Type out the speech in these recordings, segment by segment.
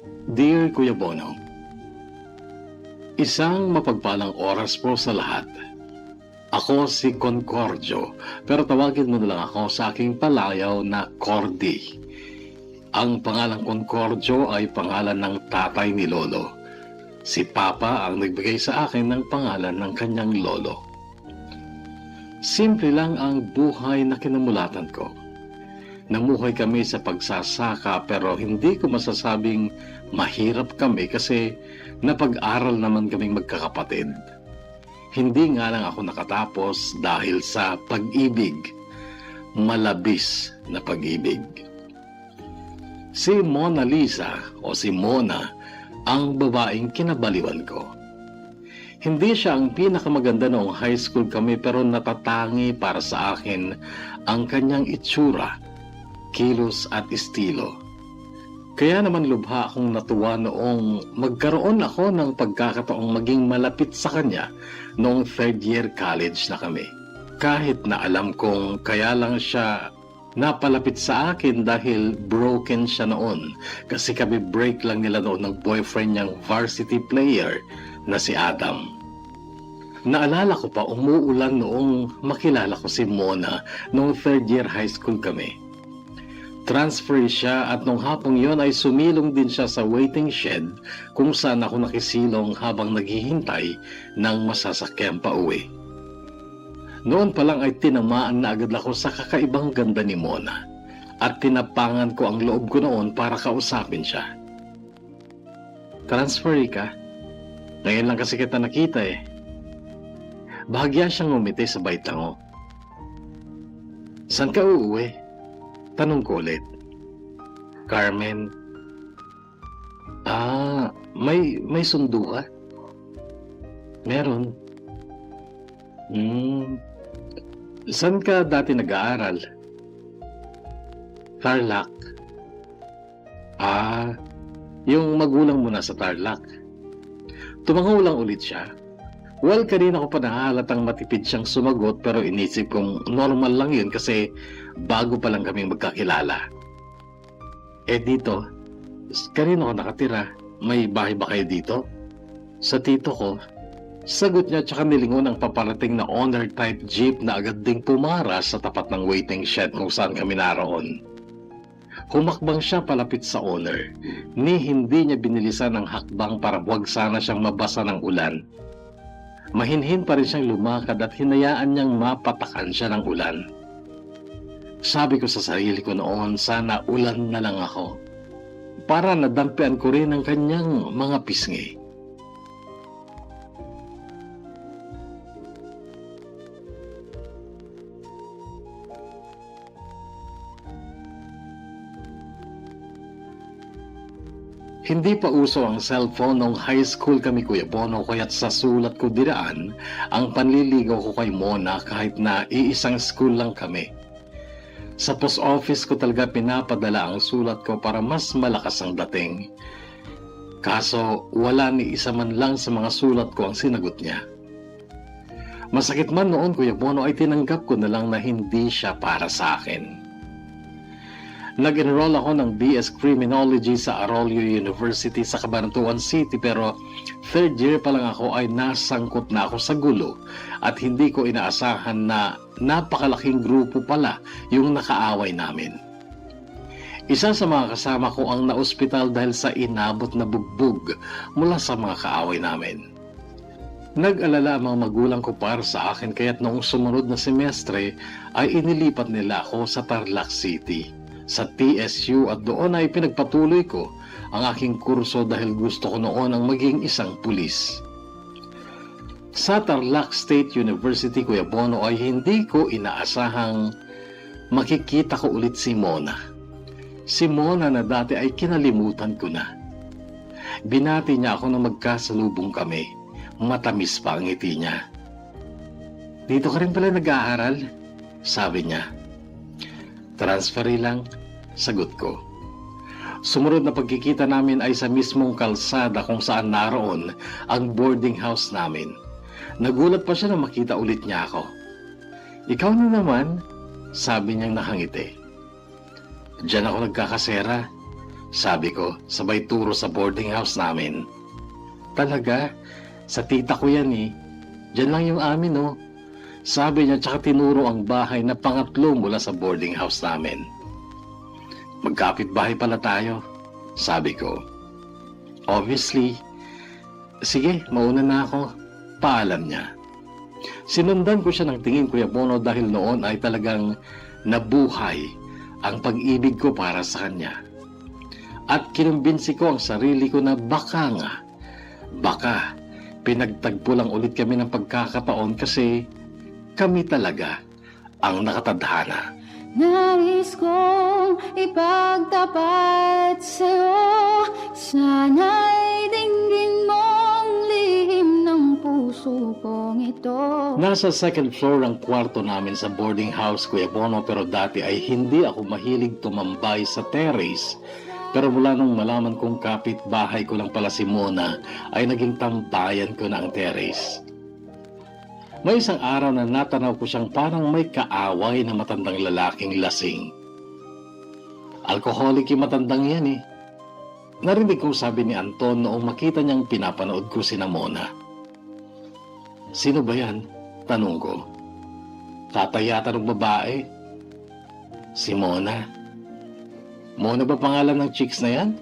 Dear Kuya Bono, isang mapagpalang oras po sa lahat. Ako si Concordio, pero tawagin mo na lang ako sa aking palayaw na Cordy. Ang pangalang Concordio ay pangalan ng tatay ni Lolo. Si Papa ang nagbigay sa akin ng pangalan ng kanyang lolo. Simple lang ang buhay na kinamulatan ko. Namuhay kami sa pagsasaka pero hindi ko masasabing mahirap kami kasi napag-aral naman kaming magkakapatid. Hindi nga lang ako nakatapos dahil sa pag-ibig. Malabis na pag-ibig. Si Mona Lisa o si Mona ang babaeng kinabaliwan ko. Hindi siya ang pinakamaganda noong high school kami pero natatangi para sa akin ang kanyang itsura, kilos at estilo. Kaya naman lubha akong natuwa noong magkaroon ako ng pagkakataong maging malapit sa kanya noong third year college na kami. Kahit na alam kong kaya lang siya napalapit sa akin dahil broken siya noon kasi kami break lang nila noon ng boyfriend niyang varsity player na si Adam. Naalala ko pa umuulan noong makilala ko si Mona noong third year high school kami. Transfer siya at nung hapong yon ay sumilong din siya sa waiting shed kung saan ako nakisilong habang naghihintay ng masasakyan pa uwi. Noon pa lang ay tinamaan na agad ako sa kakaibang ganda ni Mona at tinapangan ko ang loob ko noon para kausapin siya. Transfer ka? Ngayon lang kasi kita nakita eh. Bahagya siyang ngumiti sa baitango. Saan ka uuwi? Tanong ko ulit. Carmen. May sundo ka? Meron. Saan ka dati nag-aaral? Tarlac. Yung magulang mo na sa Tarlac. Tumangaw lang ulit siya. Well, kanina ko pa nahalatang matipid siyang sumagot pero inisip kong normal lang yun kasi bago pa lang kaming magkakilala. Dito, kanina ko nakatira. May bahay ba kayo dito? Sa tito ko. Sagot niya tsaka nilingon ang paparating na owner type jeep na agad ding pumara sa tapat ng waiting shed kung saan kami naroon. Humakbang siya palapit sa owner, ni hindi niya binilisan ang hakbang para huwag sana siyang mabasa ng ulan. Mahinhin pa rin siyang lumakad at hinayaan niyang mapatakan siya ng ulan. Sabi ko sa sarili ko noon, sana ulan na lang ako. Para nadampian ko rin ang kanyang mga pisngi. Hindi pa uso ang cellphone nung high school kami, Kuya Bono, kaya't sa sulat ko diraan ang panliligaw ko kay Mona kahit na iisang school lang kami. Sa post office ko talaga pinapadala ang sulat ko para mas malakas ang dating. Kaso wala ni isa man lang sa mga sulat ko ang sinagot niya. Masakit man noon, Kuya Bono, ay tinanggap ko na lang na hindi siya para sa akin. Nag-enroll ako ng BS Criminology sa Arroyo University sa Cabanatuan City pero third year pa lang ako ay nasangkot na ako sa gulo at hindi ko inaasahan na napakalaking grupo pala yung nakaaway namin. Isa sa mga kasama ko ang naospital dahil sa inabot na bugbog mula sa mga kaaway namin. Nag-alala ang mga magulang ko para sa akin kaya't noong sumunod na semestre ay inilipat nila ako sa Tarlac City. Sa TSU at doon ay pinagpatuloy ko ang aking kurso dahil gusto ko noon ang maging isang pulis. Sa Tarlac State University, Kuya Bono, ay hindi ko inaasahang makikita ko ulit si Mona. Si Mona na dati ay kinalimutan ko na. Binati niya ako na magkasalubong kami. Matamis pa ang ngiti niya. Dito ka rin pala nag-aaral? Sabi niya. Transferi lang, sagot ko. Sumunod na pagkikita namin ay sa mismong kalsada kung saan naroon ang boarding house namin. Nagulat pa siya na makita ulit niya ako. Ikaw na naman, sabi niyang nakangiti. Diyan ako nagkakasera. Sabi ko, sabay turo sa boarding house namin. Talaga? Sa tita ko yan eh. Diyan lang yung amin oh. Sabi niya tsaka tinuro ang bahay na pangatlo mula sa boarding house namin. Magkapit-bahay pala tayo, sabi ko. Obviously. Sige, mauna na ako. Paalam niya. Sinundan ko siya ng tingin, Kuya Bono, dahil noon ay talagang nabuhay ang pag-ibig ko para sa kanya. At kinumbinsi ko ang sarili ko na baka pinagtagpo lang ulit kami ng pagkakataon kasi kami talaga ang nakatadhana. Nais kong ipagtapat sa'yo, sana'y dinggin mong lihim ng puso kong ito. Nasa second floor ang kwarto namin sa boarding house, Kuya Bono, pero dati ay hindi ako mahilig tumambay sa terrace. Pero mula nung malaman kong kapitbahay ko lang pala si Mona, ay naging tambayan ko na ang terrace. May isang araw na natanaw ko siyang parang may kaaway na matandang lalaking lasing. Alcoholic yung matandang yan eh. Narinig kong sabi ni Anton noong makita niyang pinapanood ko si Mona. Sino ba yan? Tanong ko. Tatay yata ng babae. Si Mona. Mona ba pangalan ng chicks na yan?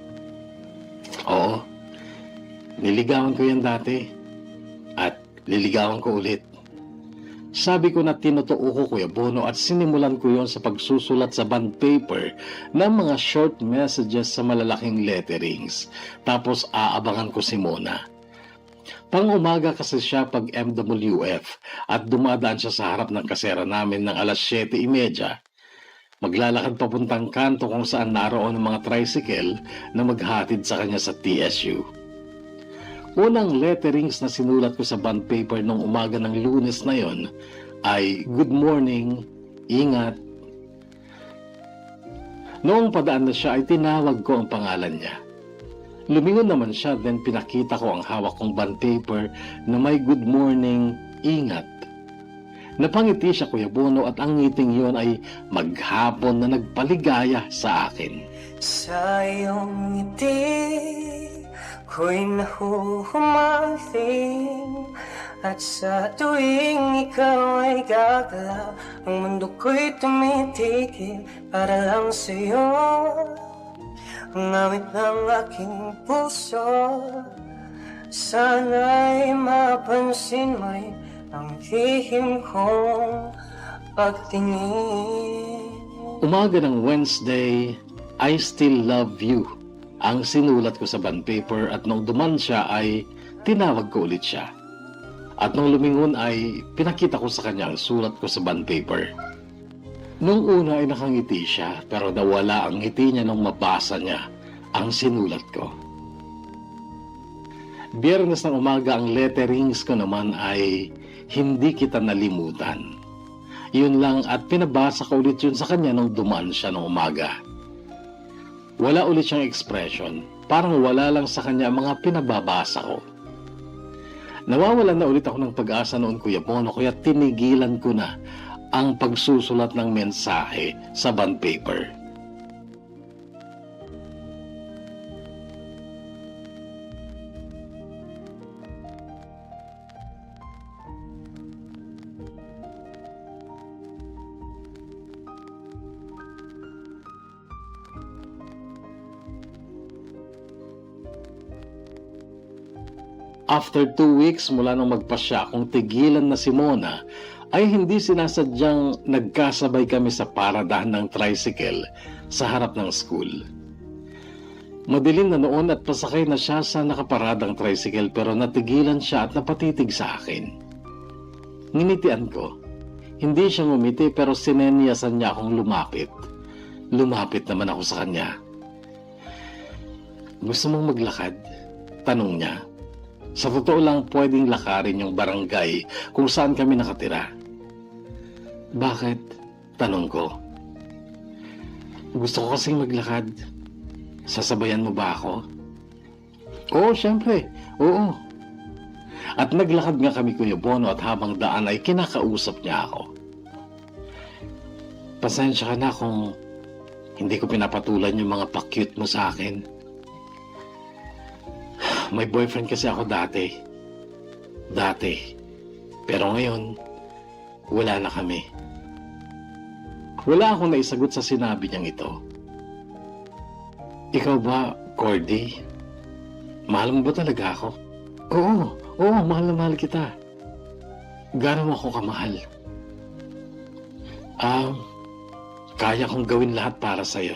Oo. Niligawan ko yan dati. At liligawan ko ulit. Sabi ko na tinotoo ko, Kuya Bono, at sinimulan ko yon sa pagsusulat sa bond paper ng mga short messages sa malalaking letterings. Tapos aabangan ko si Mona. Pang-umaga kasi siya pag MWF at dumadaan siya sa harap ng kasera namin ng alas 7:30. Maglalakad papuntang kanto kung saan naroon ang mga tricycle na maghatid sa kanya sa TSU. Unang letterings na sinulat ko sa bond paper nung umaga ng Lunes na yon ay good morning, ingat. Noong padaan na siya ay tinawag ko ang pangalan niya. Lumingon naman siya, then pinakita ko ang hawak kong bond paper na may good morning, ingat. Napangiti siya, Kuya Bono, at ang ngiting yon ay maghapon na nagpaligaya sa akin. Sa iyong ngiti ko'y nahuhumaling, at sa tuwing ikaw ay gagalaw, ang mundo ko'y tumitigil para lang sa'yo. Ang awit ng aking puso, sana'y mapansin mo rin ang lihim kong pagtingin. Umaga ng Wednesday, I still love you ang sinulat ko sa bond paper, at nung duman siya ay tinawag ko ulit siya. At nung lumingon ay pinakita ko sa kanya ang sulat ko sa bond paper. Nung una ay nakangiti siya, pero nawala ang ngiti niya nung mabasa niya ang sinulat ko. Biyernes ng umaga ang letterings ko naman ay hindi kita nalimutan. Yun lang, at pinabasa ko ulit yun sa kanya nung dumaan siya nung umaga. Wala ulit siyang expression, parang wala lang sa kanya ang mga pinababasa ko. Nawawalan na ulit ako ng pag-asa noon, Kuya Bono, kaya tinigilan ko na ang pagsusulat ng mensahe sa bond paper. After 2 weeks mula nung magpasya akong tigilan na si Mona, ay hindi sinasadyang nagkasabay kami sa paradahan ng tricycle sa harap ng school. Madilim na noon at pasakay na siya sa nakaparadang tricycle, pero natigilan siya at napatitig sa akin. Nginitian ko. Hindi siya ngumiti, pero sinenyasan niya akong lumapit. Lumapit naman ako sa kanya. Gusto mong maglakad? Tanong niya. Sa totoo lang, pwedeng lakarin yung barangay kung saan kami nakatira. Bakit? Tanong ko. Gusto ko kasing maglakad. Sasabayan mo ba ako? Oo, syempre. Oo. At naglakad nga kami, Kuya Bono, at habang daan ay kinakausap niya ako. Pasensya ka na kung Hindi ko pinapatulan yung mga pa-cute mo sa akin. May boyfriend kasi ako dati. Pero ngayon, wala na kami. Wala akong naisagot sa sinabi niyang ito. Ikaw ba, Cordy? Mahal mo ba talaga ako? Oo, mahal na mahal kita. Gaano mo ako kamahal? Kaya kong gawin lahat para sa'yo.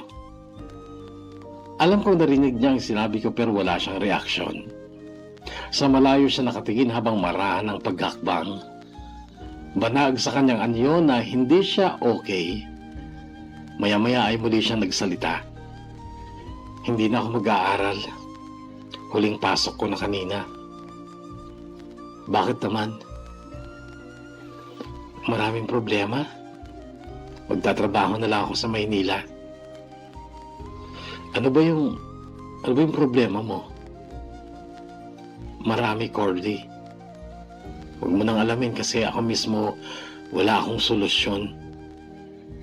Alam kong narinig niya ang sinabi ko pero wala siyang reaksyon. Sa malayo siya nakatingin habang marahan ang paghakbang. Banag sa kanyang anyo na hindi siya okay. Maya-maya ay muli siyang nagsalita. Hindi na ako mag-aaral. Huling pasok ko na kanina. Bakit naman? Maraming problema. Magtatrabaho na lang ako sa Maynila. Ano ba yung problema mo? Marami, Cordy. Huwag mo nang alamin kasi ako mismo wala akong solusyon.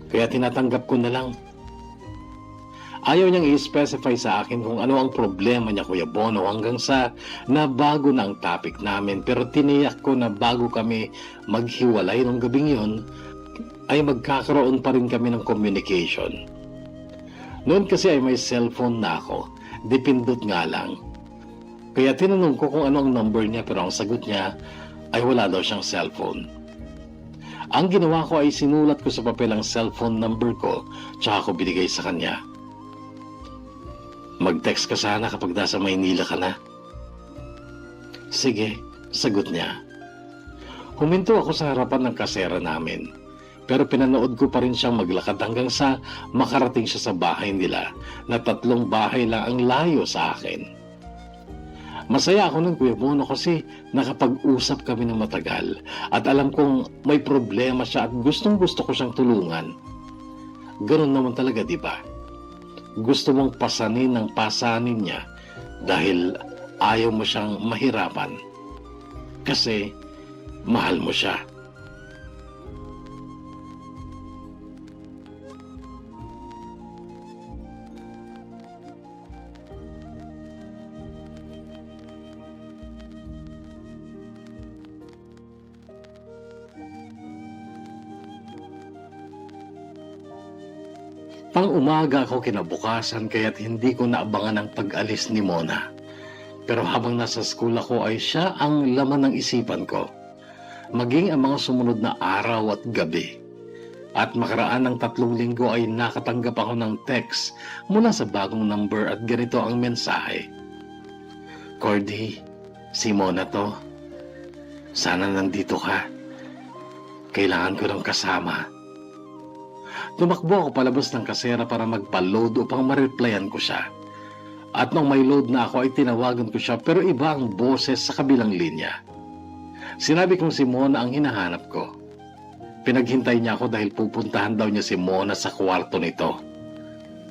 Kaya tinatanggap ko na lang. Ayaw niyang i-specify sa akin kung ano ang problema niya, Kuya Bono, hanggang sa nabago na ang topic namin. Pero tiniyak ko na bago kami maghiwalay nung gabing yun, ay magkakaroon pa rin kami ng communication. Noon kasi ay may cellphone na ako, dipindot nga lang. Kaya tinanong ko kung ano ang number niya pero ang sagot niya ay wala daw siyang cellphone. Ang ginawa ko ay sinulat ko sa papel ang cellphone number ko tsaka ko binigay sa kanya. Mag-text ka sana kapag nasa Maynila ka na. Sige, sagot niya. Huminto ako sa harapan ng kasera namin. Pero pinanood ko pa rin siyang maglakad hanggang sa makarating siya sa bahay nila na 3 bahay lang ang layo sa akin. Masaya ako nun, Kuya Bono, kasi nakapag-usap kami ng matagal at alam kong may problema siya at gustong-gusto ko siyang tulungan. Ganun naman talaga, di ba? Gusto mong pasanin ng pasanin niya dahil ayaw mo siyang mahirapan. Kasi mahal mo siya. Pang-umaga ako kinabukasan kaya't hindi ko naabangan ang pag-alis ni Mona. Pero habang nasa school ako ay siya ang laman ng isipan ko. Maging ang mga sumunod na araw at gabi. At makaraan ng 3 linggo ay nakatanggap ako ng text mula sa bagong number at ganito ang mensahe. Cordy, si Mona to. Sana nandito ka. Kailangan ko ng kasama. Tumakbo ako palabas ng kasera para magpa-load upang ma-replyan ko siya. At nung may load na ako ay tinawagan ko siya pero iba ang boses sa kabilang linya. Sinabi kong si Mona ang hinahanap ko. Pinaghintay niya ako dahil pupuntahan daw niya si Mona sa kwarto nito.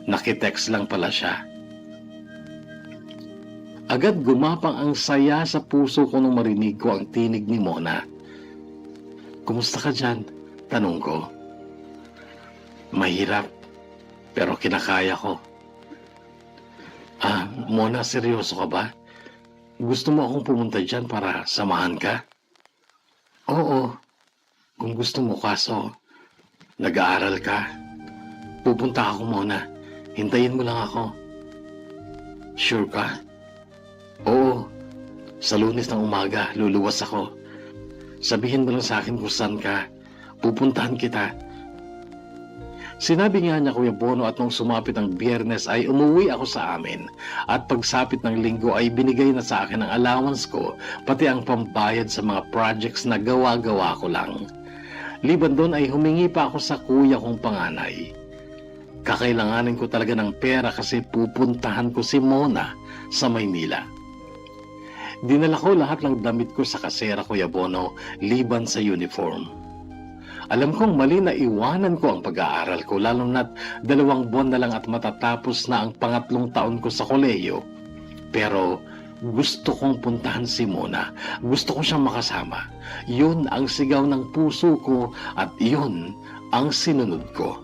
Nakitext lang pala siya. Agad gumapang ang saya sa puso ko nung marinig ko ang tinig ni Mona. Kumusta ka dyan? Tanong ko. Mahirap, pero kinakaya ko. Mona, seryoso ka ba? Gusto mo akong pumunta dyan para samahan ka? Oo, kung gusto mo kaso, nag-aaral ka. Pupunta ako, Mona. Hintayin mo lang ako. Sure ka? Oo, sa Lunes ng umaga, luluwas ako. Sabihin mo lang sa akin kung saan ka. Pupuntahan kita. Sinabi nga niya, Kuya Bono, at nung sumapit ang Biyernes ay umuwi ako sa amin at pagsapit ng Linggo ay binigay na sa akin ang allowance ko pati ang pambayad sa mga projects na gawa-gawa ko lang. Liban doon ay humingi pa ako sa kuya kong panganay. Kakailanganin ko talaga ng pera kasi pupuntahan ko si Mona sa Maynila. Dinala ko lahat ng damit ko sa kasera, Kuya Bono, liban sa uniform. Alam kong mali na iwanan ko ang pag-aaral ko lalo na't 2 buwan na lang at matatapos na ang 3 taon ko sa kolehiyo. Pero gusto kong puntahan si Mona. Gusto ko siyang makasama. Yun ang sigaw ng puso ko at yun ang sinunod ko.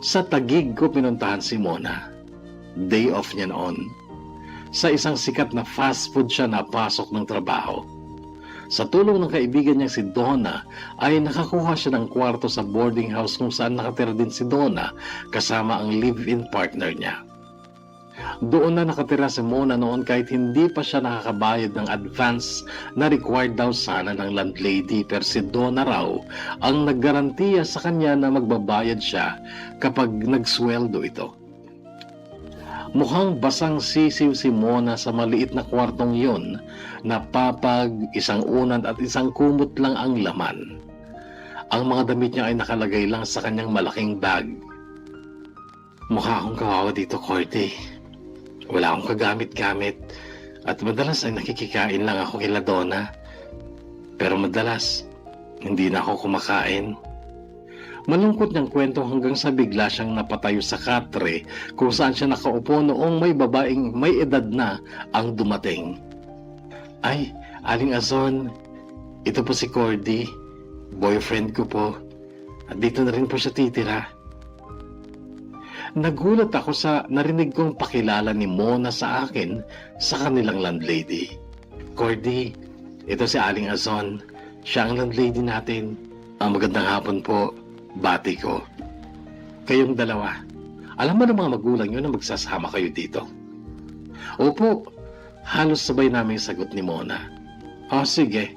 Sa Taguig ko pinuntahan si Mona. Day off niya noon. Sa isang sikat na fast food siya napasok ng trabaho. Sa tulong ng kaibigan niya si Donna ay nakakuha siya ng kwarto sa boarding house kung saan nakatira din si Donna kasama ang live-in partner niya. Doon na nakatira si Mona noon kahit hindi pa siya nakakabayad ng advance na required daw sana ng landlady, pero si Donna raw ang naggarantiya sa kanya na magbabayad siya kapag nagsweldo ito. Mukhang basang sisiw si Mona sa maliit na kwartong yun na papag, isang unan at isang kumot lang ang laman. Ang mga damit niya ay nakalagay lang sa kanyang malaking bag. Mukha akong kawawa dito, Cordy. Wala akong kagamit-gamit at madalas ay nakikikain lang ako kila Donna. Pero madalas, hindi na ako kumakain. Malungkot niyang kwento hanggang sa bigla siyang napatayo sa katre kung saan siya nakaupo noong may babaeng may edad na ang dumating. Ay, Aling Azon, ito po si Cordy, boyfriend ko po. At dito na rin po siya titira. Nagulat ako sa narinig kong pakilala ni Mona sa akin sa kanilang landlady. Cordy, ito si Aling Azon. Siya ang landlady natin. Ang magandang hapon po. Bati ko. Kayong dalawa, alam mo ng mga magulang nyo na magsasama kayo dito? Opo, halos sabay namin sagot ni Mona. O sige,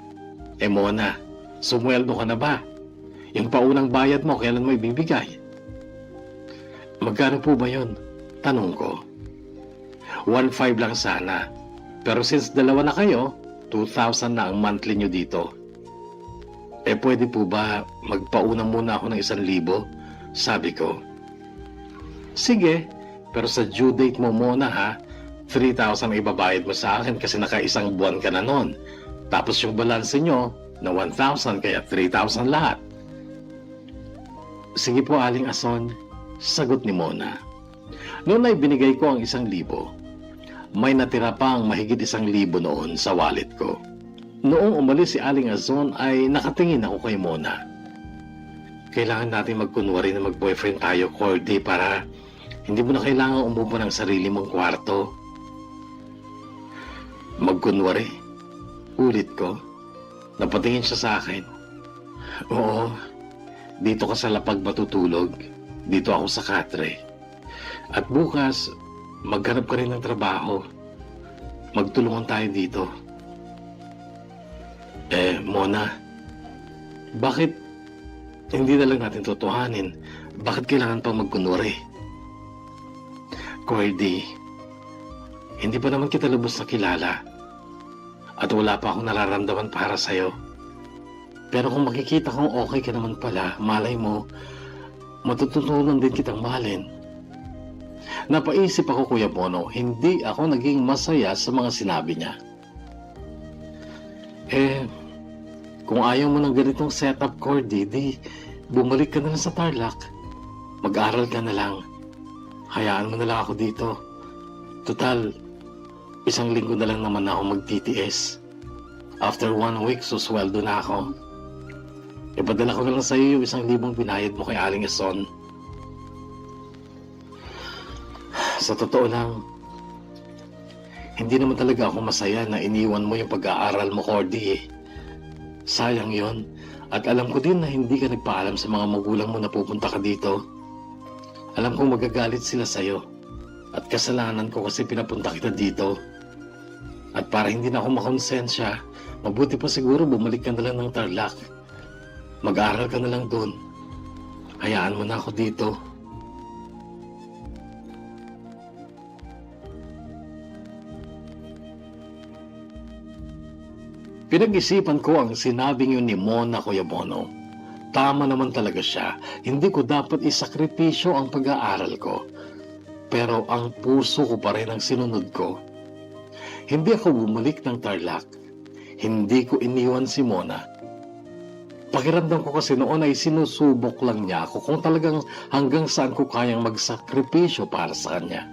Mona, sumweldo ka na ba? Yung paunang bayad mo, kailan mo ibibigay? Magkano po ba yun? Tanong ko. 1,500 lang sana. Pero since dalawa na kayo, 2,000 na ang monthly nyo dito. Pwede po ba magpauna muna ako ng 1,000? Sabi ko. Sige, pero sa due date mo muna ha, 3,000 ibabayad mo sa akin kasi naka-isang buwan ka na nun. Tapos yung balanse nyo na 1,000 kaya 3,000 lahat. Sige po, Aling Azon, sagot ni Mona. Noon ay binigay ko ang 1,000. May natira pa ang mahigit 1,000 noon sa wallet ko. Noong umalis si Aling Azon ay nakatingin ako kay Mona. Kailangan natin magkunwari na mag-boyfriend tayo, Cordy, para hindi mo na kailangan umupo ng sarili mong kwarto. Magkunwari? Ulit ko. Napatingin siya sa akin. Oo, dito ka sa lapag matutulog. Dito ako sa katre. At bukas, maghanap ka rin ng trabaho. Magtulungan tayo dito. Mona, bakit hindi na lang natin totohanin? Bakit kailangan pang magkunwari? Cordy, hindi pa naman kita lubos na kilala at wala pa akong nararamdaman para sa'yo. Pero kung makikita kong okay ka naman pala, malay mo, matututunan din kitang mahalin. Napaisip ako, Kuya Bono, hindi ako naging masaya sa mga sinabi niya. Kung ayaw mo ng ganitong setup, Cordy, di bumalik ka na lang sa Tarlac. Mag-aral ka na lang. Hayaan mo na lang ako dito. Total, 1 linggo na lang naman ako magtitiis. After 1 week, susweldo na ako. Ipadala ko na lang sa iyo yung 1,000 binayad mo kay Aling Azon. Sa totoo lang, hindi naman talaga ako masaya na iniwan mo yung pag-aaral mo, Cordy eh. Sayang yon. At alam ko din na hindi ka nagpaalam sa mga magulang mo na pupunta ka dito. Alam kong magagalit sila sa'yo. At kasalanan ko kasi pinapunta kita dito. At para hindi na ako makonsensya, mabuti pa siguro bumalik ka na lang ng Tarlac. Mag-aaral ka na lang doon. Hayaan mo na ako dito. Pinag-isipan ko ang sinabing yun ni Mona, Kuya Bono. Tama naman talaga siya. Hindi ko dapat isakripisyo ang pag-aaral ko. Pero ang puso ko pa rin ang sinunod ko. Hindi ako bumalik ng Tarlac. Hindi ko iniwan si Mona. Pakiramdam ko kasi noon ay sinusubok lang niya ako kung talagang hanggang saan ko kayang magsakripisyo para sa kanya.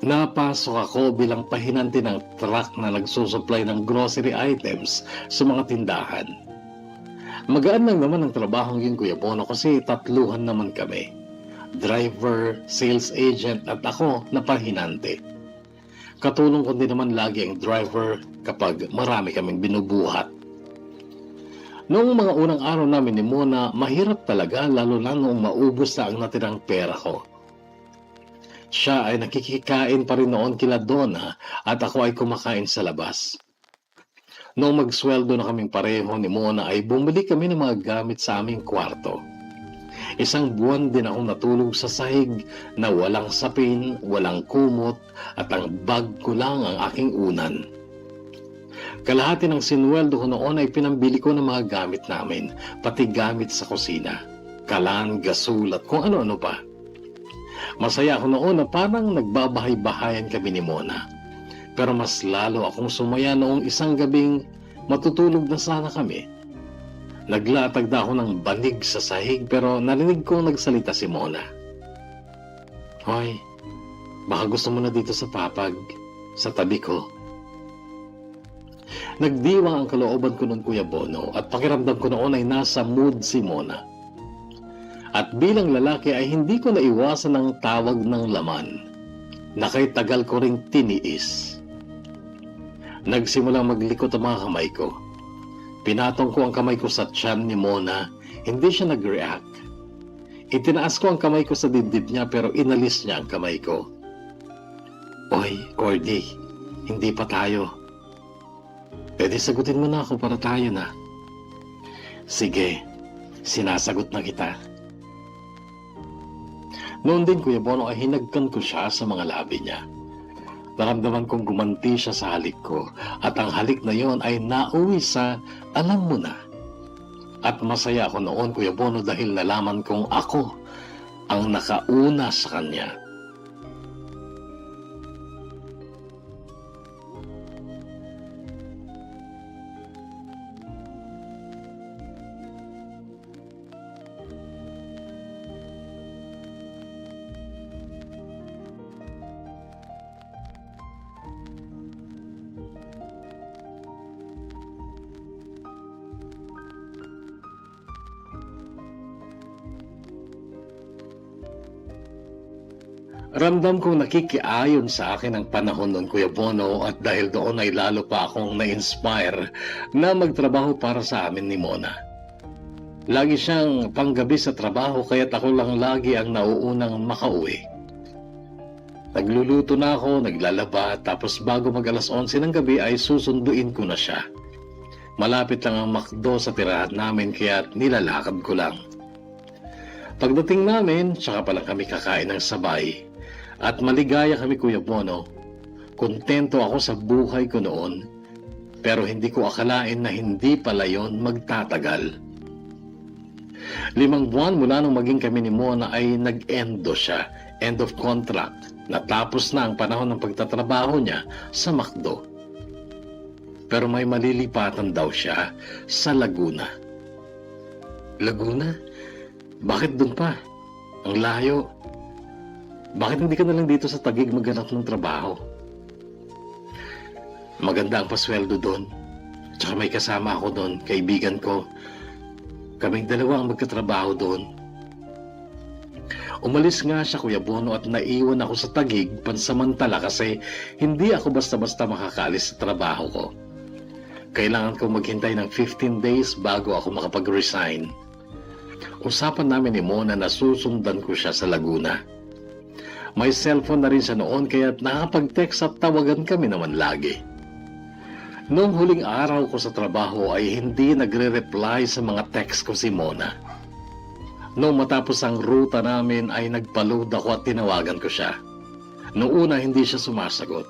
Napasok ako bilang pahinante ng truck na nagsusupply ng grocery items sa mga tindahan. Magaan lang naman ang trabahong yun, Kuya Bono, kasi tatluhan naman kami. Driver, sales agent at ako na pahinante. Katulong ko din naman lagi ang driver kapag marami kaming binubuhat. Noong mga unang araw namin ni Mona, mahirap talaga lalo na noong maubos na ang natirang pera ko. Siya ay nakikikain pa rin noon kila Donna at ako ay kumakain sa labas. Noong magsweldo na kaming pareho ni Mona ay bumili kami ng mga gamit sa aming kwarto. Isang buwan din akong natulog sa sahig na walang sapin, walang kumot at ang bag ko lang ang aking unan. Kalahati ng sinweldo ko noon ay pinambili ko ng mga gamit namin, pati gamit sa kusina, kalan, gasol at kung ano-ano pa. Masaya ako noon na parang nagbabahay-bahayan kami ni Mona. Pero mas lalo akong sumaya noong isang gabing matutulog na sana kami. Naglatag na ako ng banig sa sahig pero narinig kong nagsalita si Mona. Hoy, baka gusto mo na dito sa papag, sa tabi ko. Nagdiwang ang kalooban ko noon, Kuya Bono, at pakiramdam ko noon ay nasa mood si Mona. At bilang lalaki ay hindi ko naiwasan ang tawag ng laman na kay tagal ko ring tiniis. Nagsimulang maglikot ang mga kamay ko. Pinatong ko ang kamay ko sa tiyan ni Mona, hindi siya nag-react. Itinaas ko ang kamay ko sa dibdib niya pero inalis niya ang kamay ko. Oy, Cordy, hindi pa tayo. Pwede sagutin mo na ako para tayo na. Sige, sinasagot na kita. Noon din, Kuya Bono, ay hinagkan ko siya sa mga labi niya. Naramdaman kong gumanti siya sa halik ko at ang halik na yon ay nauwi sa alam mo na. At masaya ako noon, Kuya Bono, dahil nalaman kong ako ang nakauna sa kanya. Ramdam kong nakikiayon sa akin ang panahon noon, Kuya Bono, at dahil doon ay lalo pa akong na-inspire na magtrabaho para sa amin ni Mona. Lagi siyang panggabi sa trabaho kaya't ako lang lagi ang nauunang makauwi. Nagluluto na ako, naglalaba, tapos bago mag alas 11 ng gabi ay susunduin ko na siya. Malapit lang ang McDo sa tirahan namin kaya't nilalakad ko lang. Pagdating namin, tsaka pa lang kami kakain ng sabay. At maligaya kami, Kuya Bono. Kontento ako sa buhay ko noon, pero hindi ko akalain na hindi pala yon magtatagal. 5 buwan mula nung maging kami ni Mona ay nag-endo siya, end of contract. Natapos na ang panahon ng pagtatrabaho niya sa McDo. Pero may malilipatan daw siya sa Laguna. Laguna? Bakit doon pa? Ang layo. Bakit hindi ka na lang dito sa Taguig maghanap ng trabaho? Maganda ang pasweldo doon. Tsaka may kasama ako doon, kaibigan ko. Kaming dalawa ang magkatrabaho doon. Umalis nga siya, Kuya Bono, at naiwan ako sa Taguig pansamantala kasi hindi ako basta-basta makakaalis sa trabaho ko. Kailangan ko maghintay ng 15 days bago ako makapag-resign. Usapan namin ni Mona na susundan ko siya sa Laguna. May cellphone na rin siya noon kaya nakapag-text at tawagan kami naman lagi. Noong huling araw ko sa trabaho ay hindi nagre-reply sa mga text ko si Mona. Noong matapos ang ruta namin ay nagpa-load ako at tinawagan ko siya. Noong una hindi siya sumasagot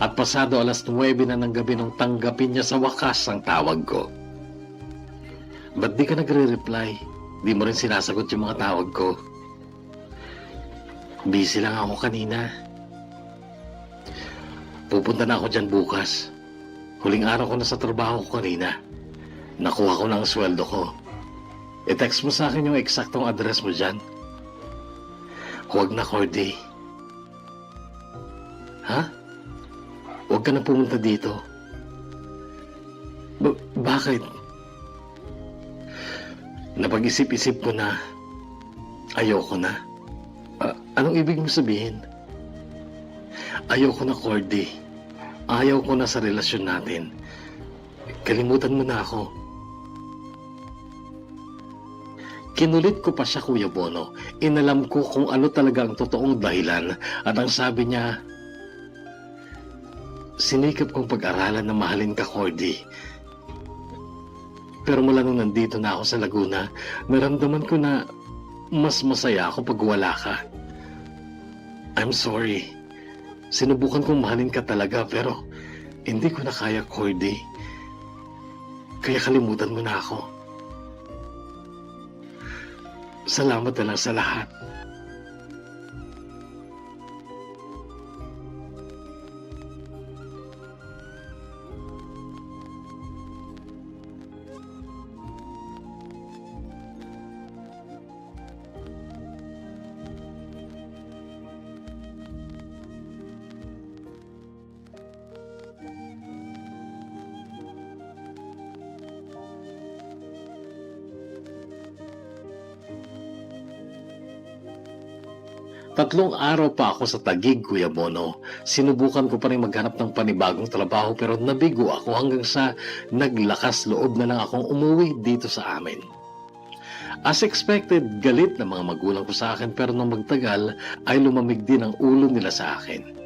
at pasado alas 9 na ng gabi nung tanggapin niya sa wakas ang tawag ko. Ba't di ka nagre-reply? Di mo rin sinasagot yung mga tawag ko. Busy lang ako kanina. Pupunta na ako dyan bukas. Huling araw ko na sa trabaho ko kanina. Nakuha ko na ang sweldo ko. I-text mo sa akin yung eksaktong address mo dyan. Huwag na, Cordy. Ha? Huwag ka na pumunta dito. Bakit? Napag-isip-isip ko na ayoko na. Anong ibig mo sabihin? Ayoko na, Cordy. Ayaw ko na sa relasyon natin. Kalimutan mo na ako. Kinulit ko pa siya, Kuya Bono. Inalam ko kung ano talaga ang totoong dahilan at ang sabi niya, sinikap kong pag-aralan na mahalin ka, Cordy. Pero mula nung nandito na ako sa Laguna, naramdaman ko na mas masaya ako pag wala ka. I'm sorry. Sinubukan kong mahalin ka talaga pero hindi ko na kaya, Cordy. Kaya kalimutan mo na ako. Salamat na lang sa lahat. Tatlong araw pa ako sa Taguig, Kuya Bono. Sinubukan ko pa rin maghanap ng panibagong trabaho pero nabigo ako hanggang sa naglakas loob na lang akong umuwi dito sa amin. As expected, galit na mga magulang ko sa akin pero nang magtagal ay lumamig din ang ulo nila sa akin.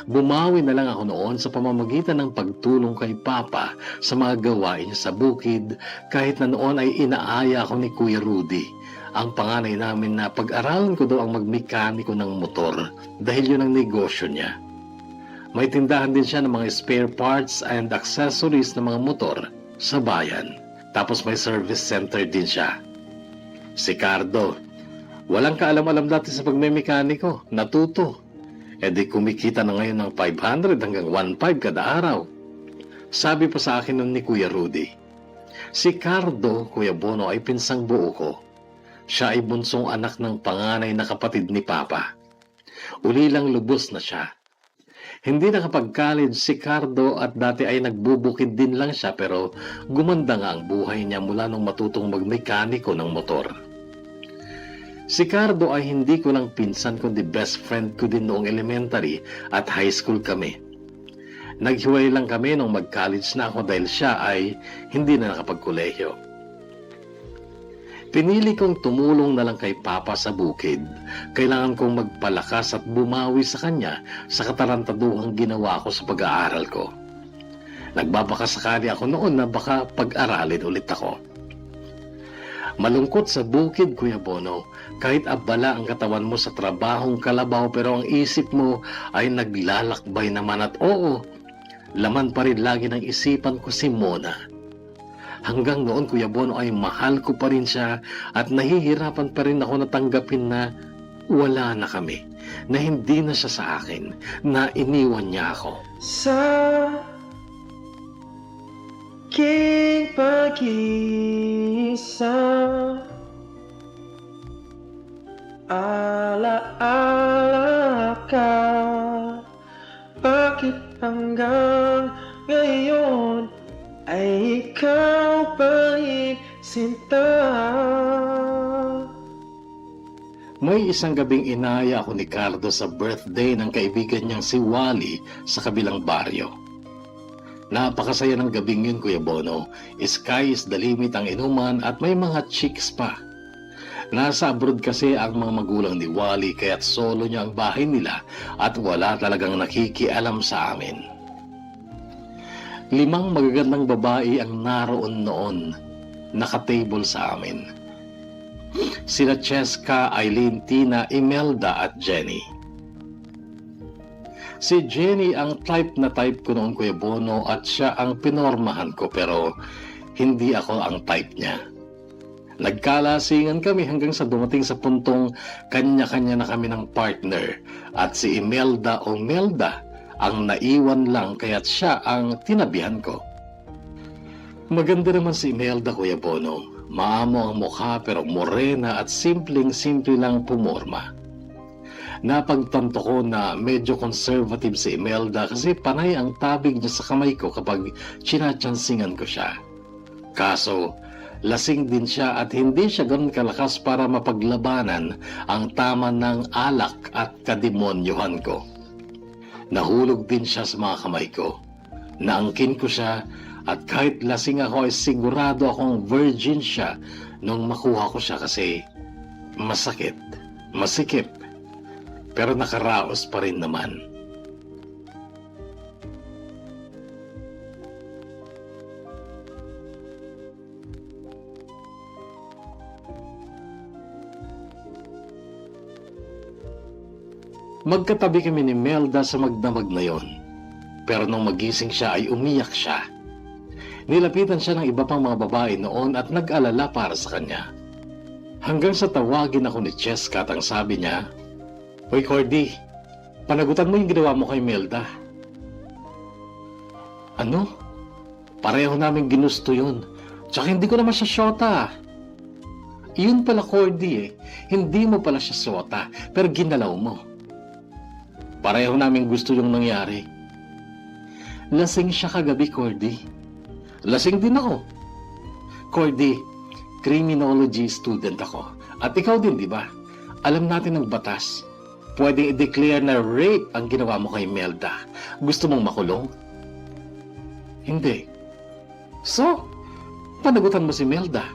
Bumawi na lang ako noon sa pamamagitan ng pagtulong kay Papa sa mga gawain niya sa bukid kahit na noon ay inaaya ako ni Kuya Rudy. Ang panganay namin na pag-aralan ko daw ang magmekaniko ng motor dahil yun ang negosyo niya. May tindahan din siya ng mga spare parts and accessories ng mga motor sa bayan. Tapos may service center din siya. Si Cardo, walang kaalam-alam dati sa pagmemekaniko, natuto. E di kumikita na ngayon ng 500 hanggang 1,500 kada araw. Sabi pa sa akin nun ni Kuya Rudy, si Cardo, Kuya Bono, ay pinsang buo ko. Siya ay bunsong anak ng panganay na kapatid ni Papa. Ulilang lubos na siya. Hindi nakapag-college si Cardo at dati ay nagbubukid din lang siya pero gumanda nga ang buhay niya mula nung matutong magmekaniko ng motor. Si Cardo ay hindi ko lang pinsan kundi best friend ko din noong elementary at high school kami. Naghiwalay lang kami nung mag-college na ako dahil siya ay hindi na nakapag-kolehiyo. Pinili kong tumulong na lang kay Papa sa bukid. Kailangan kong magpalakas at bumawi sa kanya sa katarantaduhang ginawa ko sa pag-aaral ko. Nagbabakasakali ako noon na baka pag-aralin ulit ako. Malungkot sa bukid, Kuya Bono, kahit abala ang katawan mo sa trabahong kalabaw pero ang isip mo ay naglalakbay naman at oo, laman pa rin lagi ng isipan ko si Mona. Hanggang noon, Kuya Bono, ay mahal ko pa rin siya at nahihirapan pa rin ako natanggapin na wala na kami, na hindi na siya sa akin, na iniwan niya ako. Sa aking pag-isa, ala-ala ka, bakit hanggang ngayon ay ikaw pa rin sinta? May isang gabing inaya ako ni Cardo sa birthday ng kaibigan niyang si Wally sa kabilang baryo. Napakasaya ng gabing yun, Kuya Bono. Sky is the limit ang inuman at may mga chicks pa. Nasa abroad kasi ang mga magulang ni Wally kaya't solo niya ang bahay nila at wala talagang nakikialam sa amin. 5 magagandang babae ang naroon noon, naka-table sa amin. Sina Cheska, Eileen, Tina, Imelda at Jenny. Si Jenny ang type na type ko noon, Kuya Bono, at siya ang pinormahan ko pero hindi ako ang type niya. Nagkalasingan kami hanggang sa dumating sa puntong kanya-kanya na kami ng partner at si Imelda o Melda ang naiwan lang kaya't siya ang tinabihan ko. Maganda naman si Imelda, Kuya Bono. Maamo ang mukha pero morena at simpleng-simple lang pumorma. Napagtanto ko na medyo conservative si Imelda kasi panay ang tabig niya sa kamay ko kapag chinachansingan ko siya. Kaso, lasing din siya at hindi siya ganun kalakas para mapaglabanan ang tama ng alak at kademonyohan ko. Nahulog din siya sa mga kamay ko. Naangkin ko siya at kahit lasing ako ay sigurado akong virgin siya nung makuha ko siya kasi masakit, masikip, pero nakaraos pa rin naman. Magkatabi kami ni Melda sa magdamag na yon. Pero nung magising siya ay umiyak siya. Nilapitan siya ng iba pang mga babae noon at nag-alala para sa kanya. Hanggang sa tawagin ako ni Cheska at ang sabi niya, "Hoy Cordy, panagutan mo yung ginawa mo kay Melda." "Ano? Pareho namin ginusto yun. Tsaka hindi ko naman siya syota." "Yun pala Cordy eh. Hindi mo pala siya syota, pero ginalaw mo." "Pareho namin gusto yung nangyari." "Lasing siya kagabi, Cordy." "Lasing din ako." "Cordy, criminology student ako. At ikaw din, di ba? Alam natin ng batas. Pwedeng i-declare na rape ang ginawa mo kay Melda. Gusto mong makulong?" "Hindi." "So, panagutan mo si Melda."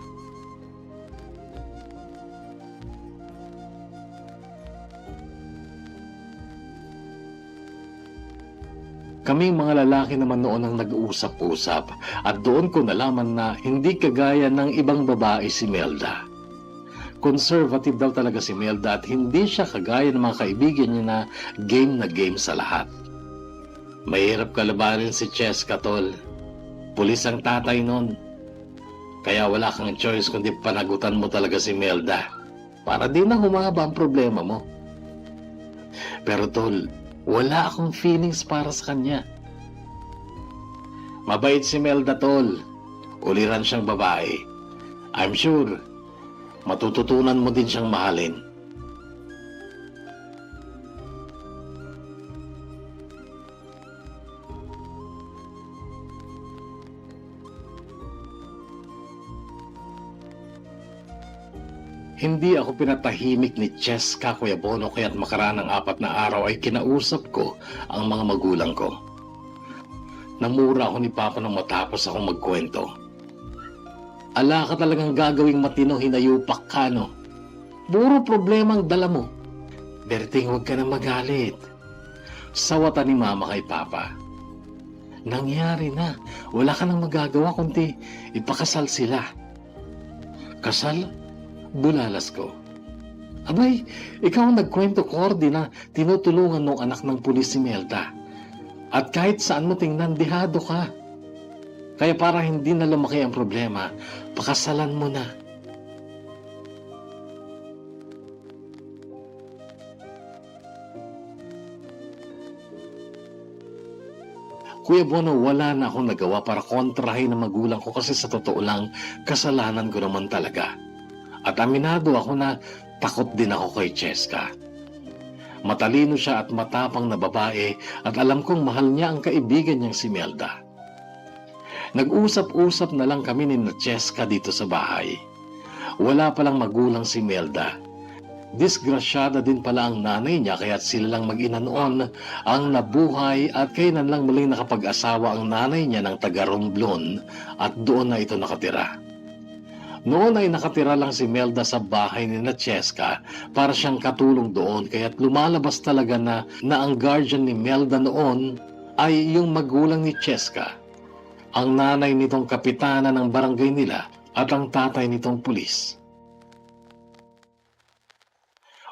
Kaming mga lalaki naman noon ang nag-uusap-usap at doon ko nalaman na hindi kagaya ng ibang babae si Melda. Conservative daw talaga si Melda at hindi siya kagaya ng mga kaibigan niya na game sa lahat. Mahirap kalabanin si Cheska, tol. Pulis ang tatay nun. Kaya wala kang choice kundi panagutan mo talaga si Melda para di na humaba ang problema mo. Pero tol, wala akong feelings para sa kanya. Mabait si Melda, tol. Uliran siyang babae. I'm sure, matututunan mo din siyang mahalin. Hindi ako pinatahimik ni Cheska, Kuya Bono, kaya't makaraan ng 4 na araw ay kinausap ko ang mga magulang ko. Namura ako ni Papa nang matapos akong magkwento. "Ala ka talagang gagawing matino, hinayupak ka, no? Puro problema ang dala mo." "Berting, huwag ka na magalit." Sawata ni Mama kay Papa. "Nangyari na. Wala ka nang magagawa kundi ipakasal sila." "Kasal?" Bulalas ko. "Abay, ikaw ang nagkwento, Cordy, na tinutulungan ng anak ng pulis si Melda. At kahit saan mo tingnan, dihado ka. Kaya para hindi na lumaki ang problema, pakasalan mo na." Kuya Bono, wala na akong nagawa para kontrahin ang magulang ko kasi sa totoo lang, kasalanan ko naman talaga. At aminado ako na takot din ako kay Cheska. Matalino siya at matapang na babae at alam kong mahal niya ang kaibigan niyang si Melda. Nag-usap-usap na lang kami ni Cheska dito sa bahay. Wala palang magulang si Melda. Disgrasyada din pala ang nanay niya kaya't sila lang mag-ina noon ang nabuhay at kailan lang muling nakapag-asawa ang nanay niya ng taga-Romblon at doon na ito nakatira. Noon ay nakatira lang si Melda sa bahay ni Cheska para siyang katulong doon kaya't lumalabas talaga na ang guardian ni Melda noon ay yung magulang ni Cheska, ang nanay nitong kapitana ng barangay nila at ang tatay nitong pulis.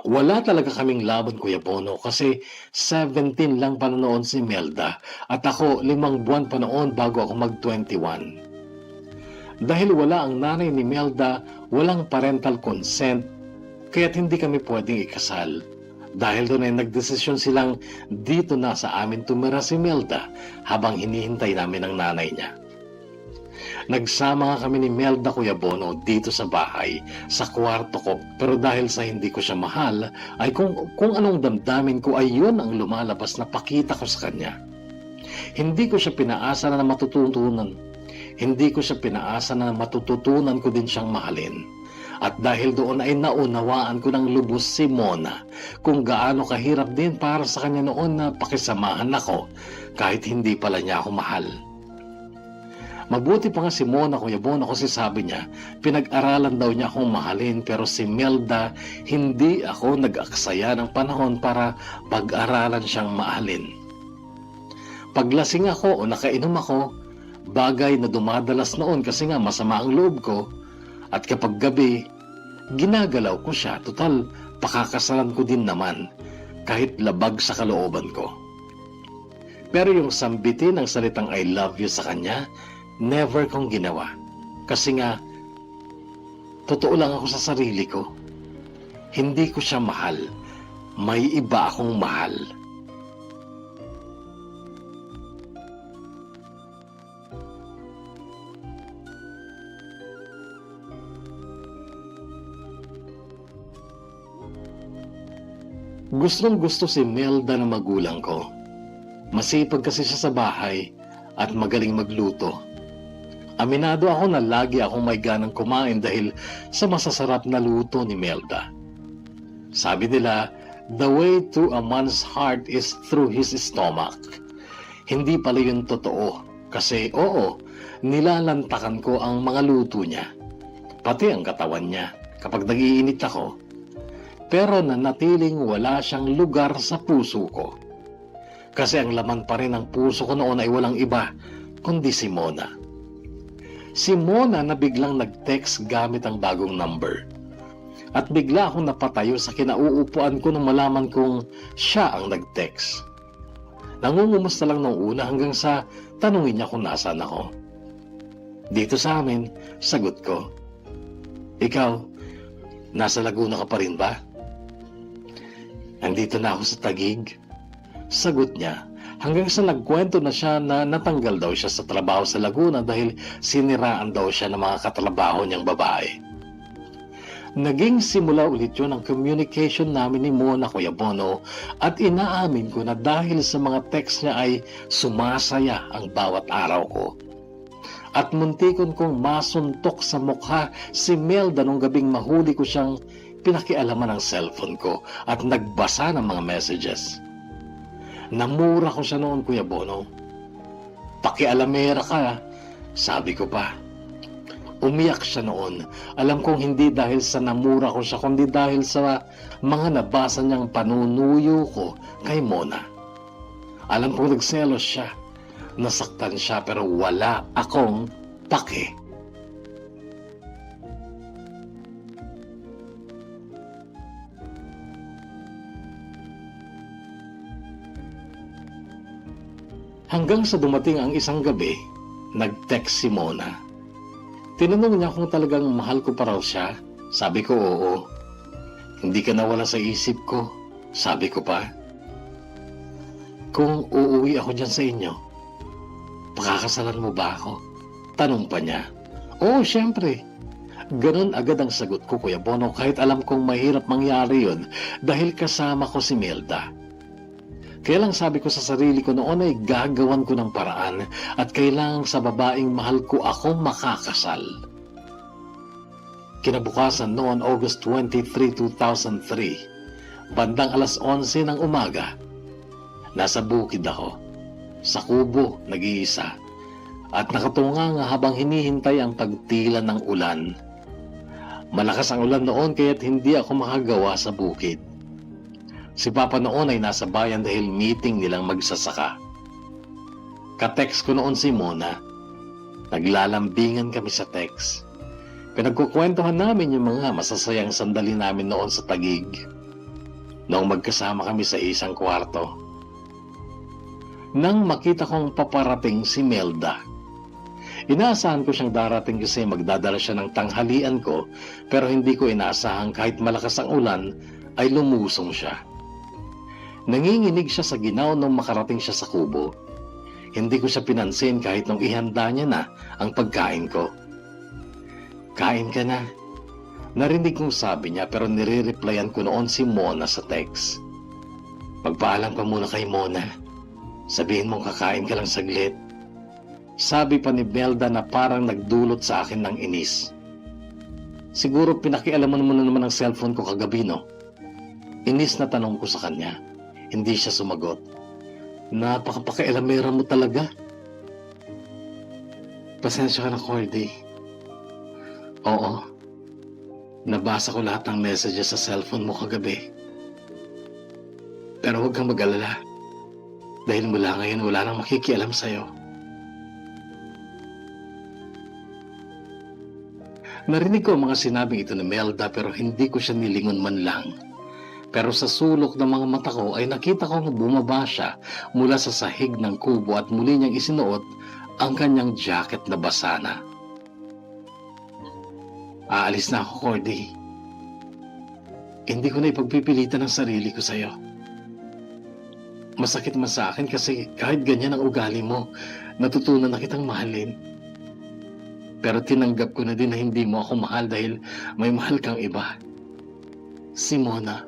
Wala talaga kaming laban, Kuya Bono, kasi 17 lang pa noon si Melda at ako 5 buwan pa noon bago ako mag-21. Dahil wala ang nanay ni Melda, walang parental consent, kaya't hindi kami pwedeng ikasal. Dahil doon ay nagdesisyon silang dito na sa amin tumira si Melda habang hinihintay namin ang nanay niya. Nagsama nga kami ni Melda, Kuya Bono, dito sa bahay, sa kwarto ko. Pero dahil sa hindi ko siya mahal, ay kung anong damdamin ko ay yun ang lumalabas na pakita ko sa kanya. Hindi ko siya pinaasa na matututunan. Hindi ko siya pinaasa na matututunan ko din siyang mahalin. At dahil doon ay naunawaan ko ng lubos si Mona kung gaano kahirap din para sa kanya noon na pakisamahan ako kahit hindi pala niya ako mahal. Mabuti pa nga si Mona, Kuya Bono, kasi sabi niya, pinag-aralan daw niya akong mahalin, pero si Melda, hindi ako nag-aksaya ng panahon para pag-aralan siyang mahalin. Paglasing ako o nakainom ako, bagay na dumadalas noon kasi nga masama ang loob ko, at kapag gabi, ginagalaw ko siya, total, pakakasalan ko din naman, kahit labag sa kalooban ko. Pero yung sambitin ng salitang I love you sa kanya, never kong ginawa. Kasi nga, totoo lang ako sa sarili ko. Hindi ko siya mahal. May iba akong mahal. Gustong gusto si Melda ng magulang ko. Masipag kasi siya sa bahay at magaling magluto. Aminado ako na lagi akong may ganang kumain dahil sa masasarap na luto ni Melda. Sabi nila, the way to a man's heart is through his stomach. Hindi pala yun totoo kasi oo, nilalantakan ko ang mga luto niya. Pati ang katawan niya kapag nag-iinit ako. Pero nanatiling wala siyang lugar sa puso ko. Kasi ang laman pa rin ng puso ko noon ay walang iba kundi si Mona. Si Mona na biglang nag-text gamit ang bagong number. At bigla akong napatayo sa kinauupuan ko nang malaman kong siya ang nag-text. Nangungumusta lang nung una hanggang sa tanungin niya kung nasaan ako. Dito sa amin, sagot ko. Ikaw, nasa Laguna ka pa rin ba? Nandito na ako sa Taguig. Sagot niya. Hanggang sa nagkwento na siya na natanggal daw siya sa trabaho sa Laguna dahil siniraan daw siya ng mga katrabaho niyang babae. Naging simula ulit yun ang communication namin ni Mona, Kuya Bono, at inaamin ko na dahil sa mga text niya ay sumasaya ang bawat araw ko. At muntikon kong masuntok sa mukha si Melda nung gabing mahuli ko siyang pinakialaman ng cellphone ko at nagbasa ng mga messages. Namura ko siya noon, Kuya Bono. Pakialamera ka, sabi ko pa. Umiyak siya noon. Alam kong hindi dahil sa namura ko siya, kundi dahil sa mga nabasa niyang panunuyo ko kay Mona. Alam kong nagselos siya. Nasaktan siya pero wala akong pake. Hanggang sa dumating ang isang gabi, nag-text si Mona. Tinanong niya kung talagang mahal ko pa raw siya. Sabi ko oo. Hindi ka nawala sa isip ko. Sabi ko pa. Kung uuwi ako dyan sa inyo, pakakasalan mo ba ako? Tanong pa niya. Oo, syempre. Ganon agad ang sagot ko, Kuya Bono, kahit alam kong mahirap mangyari yun dahil kasama ko si Melda. Kaya lang sabi ko sa sarili ko noon ay gagawan ko ng paraan at kailangan sa babaeng mahal ko ako makakasal. Kinabukasan noon, August 23, 2003, bandang alas 11 ng umaga, nasa bukid ako, sa kubo, nag-iisa, at nakatunga nga habang hinihintay ang pagtila ng ulan. Malakas ang ulan noon kaya't hindi ako makagawa sa bukid. Si Papa noon ay nasa bayan dahil meeting nilang magsasaka. Ka-text ko noon si Mona. Naglalambingan kami sa text. Pinagkukwentuhan namin yung mga masasayang sandali namin noon sa Taguig. Noong magkasama kami sa isang kwarto. Nang makita kong paparating si Melda. Inaasahan ko siyang darating kasi magdadala siya ng tanghalian ko, pero hindi ko inaasahan kahit malakas ang ulan ay lumusong siya. Nanginginig siya sa ginaw nung makarating siya sa kubo. Hindi ko siya pinansin kahit nung ihanda niya na ang pagkain ko. Kain ka na. Narinig kong sabi niya pero nire-replyan ko noon si Mona sa text. Magpaalam ka muna kay Mona. Sabihin mong kakain ka lang saglit. Sabi pa ni Melda na parang nagdulot sa akin ng inis. Siguro pinakialaman mo na naman ang cellphone ko kagabi, no? Inis na tanong ko sa kanya. Hindi siya sumagot. Napakapakialamera mo talaga. Pasensya ka na, Cordy. Oo. Nabasa ko lahat ng messages sa cellphone mo kagabi. Pero huwag kang mag-alala. Dahil mula ngayon wala nang makikialam sa'yo. Narinig ko ang mga sinabing ito ni Melda pero hindi ko siya nilingon man lang. Pero sa sulok ng mga mata ko ay nakita ko na bumaba siya mula sa sahig ng kubo at muli niyang isinuot ang kanyang jacket na basa na. Aalis na ako, Cordy. Hindi ko na ipagpipilitan ang sarili ko sa'yo. Masakit man sa akin kasi kahit ganyan ang ugali mo, natutunan na kitang mahalin. Pero tinanggap ko na din na hindi mo ako mahal dahil may mahal kang iba. Si Mona.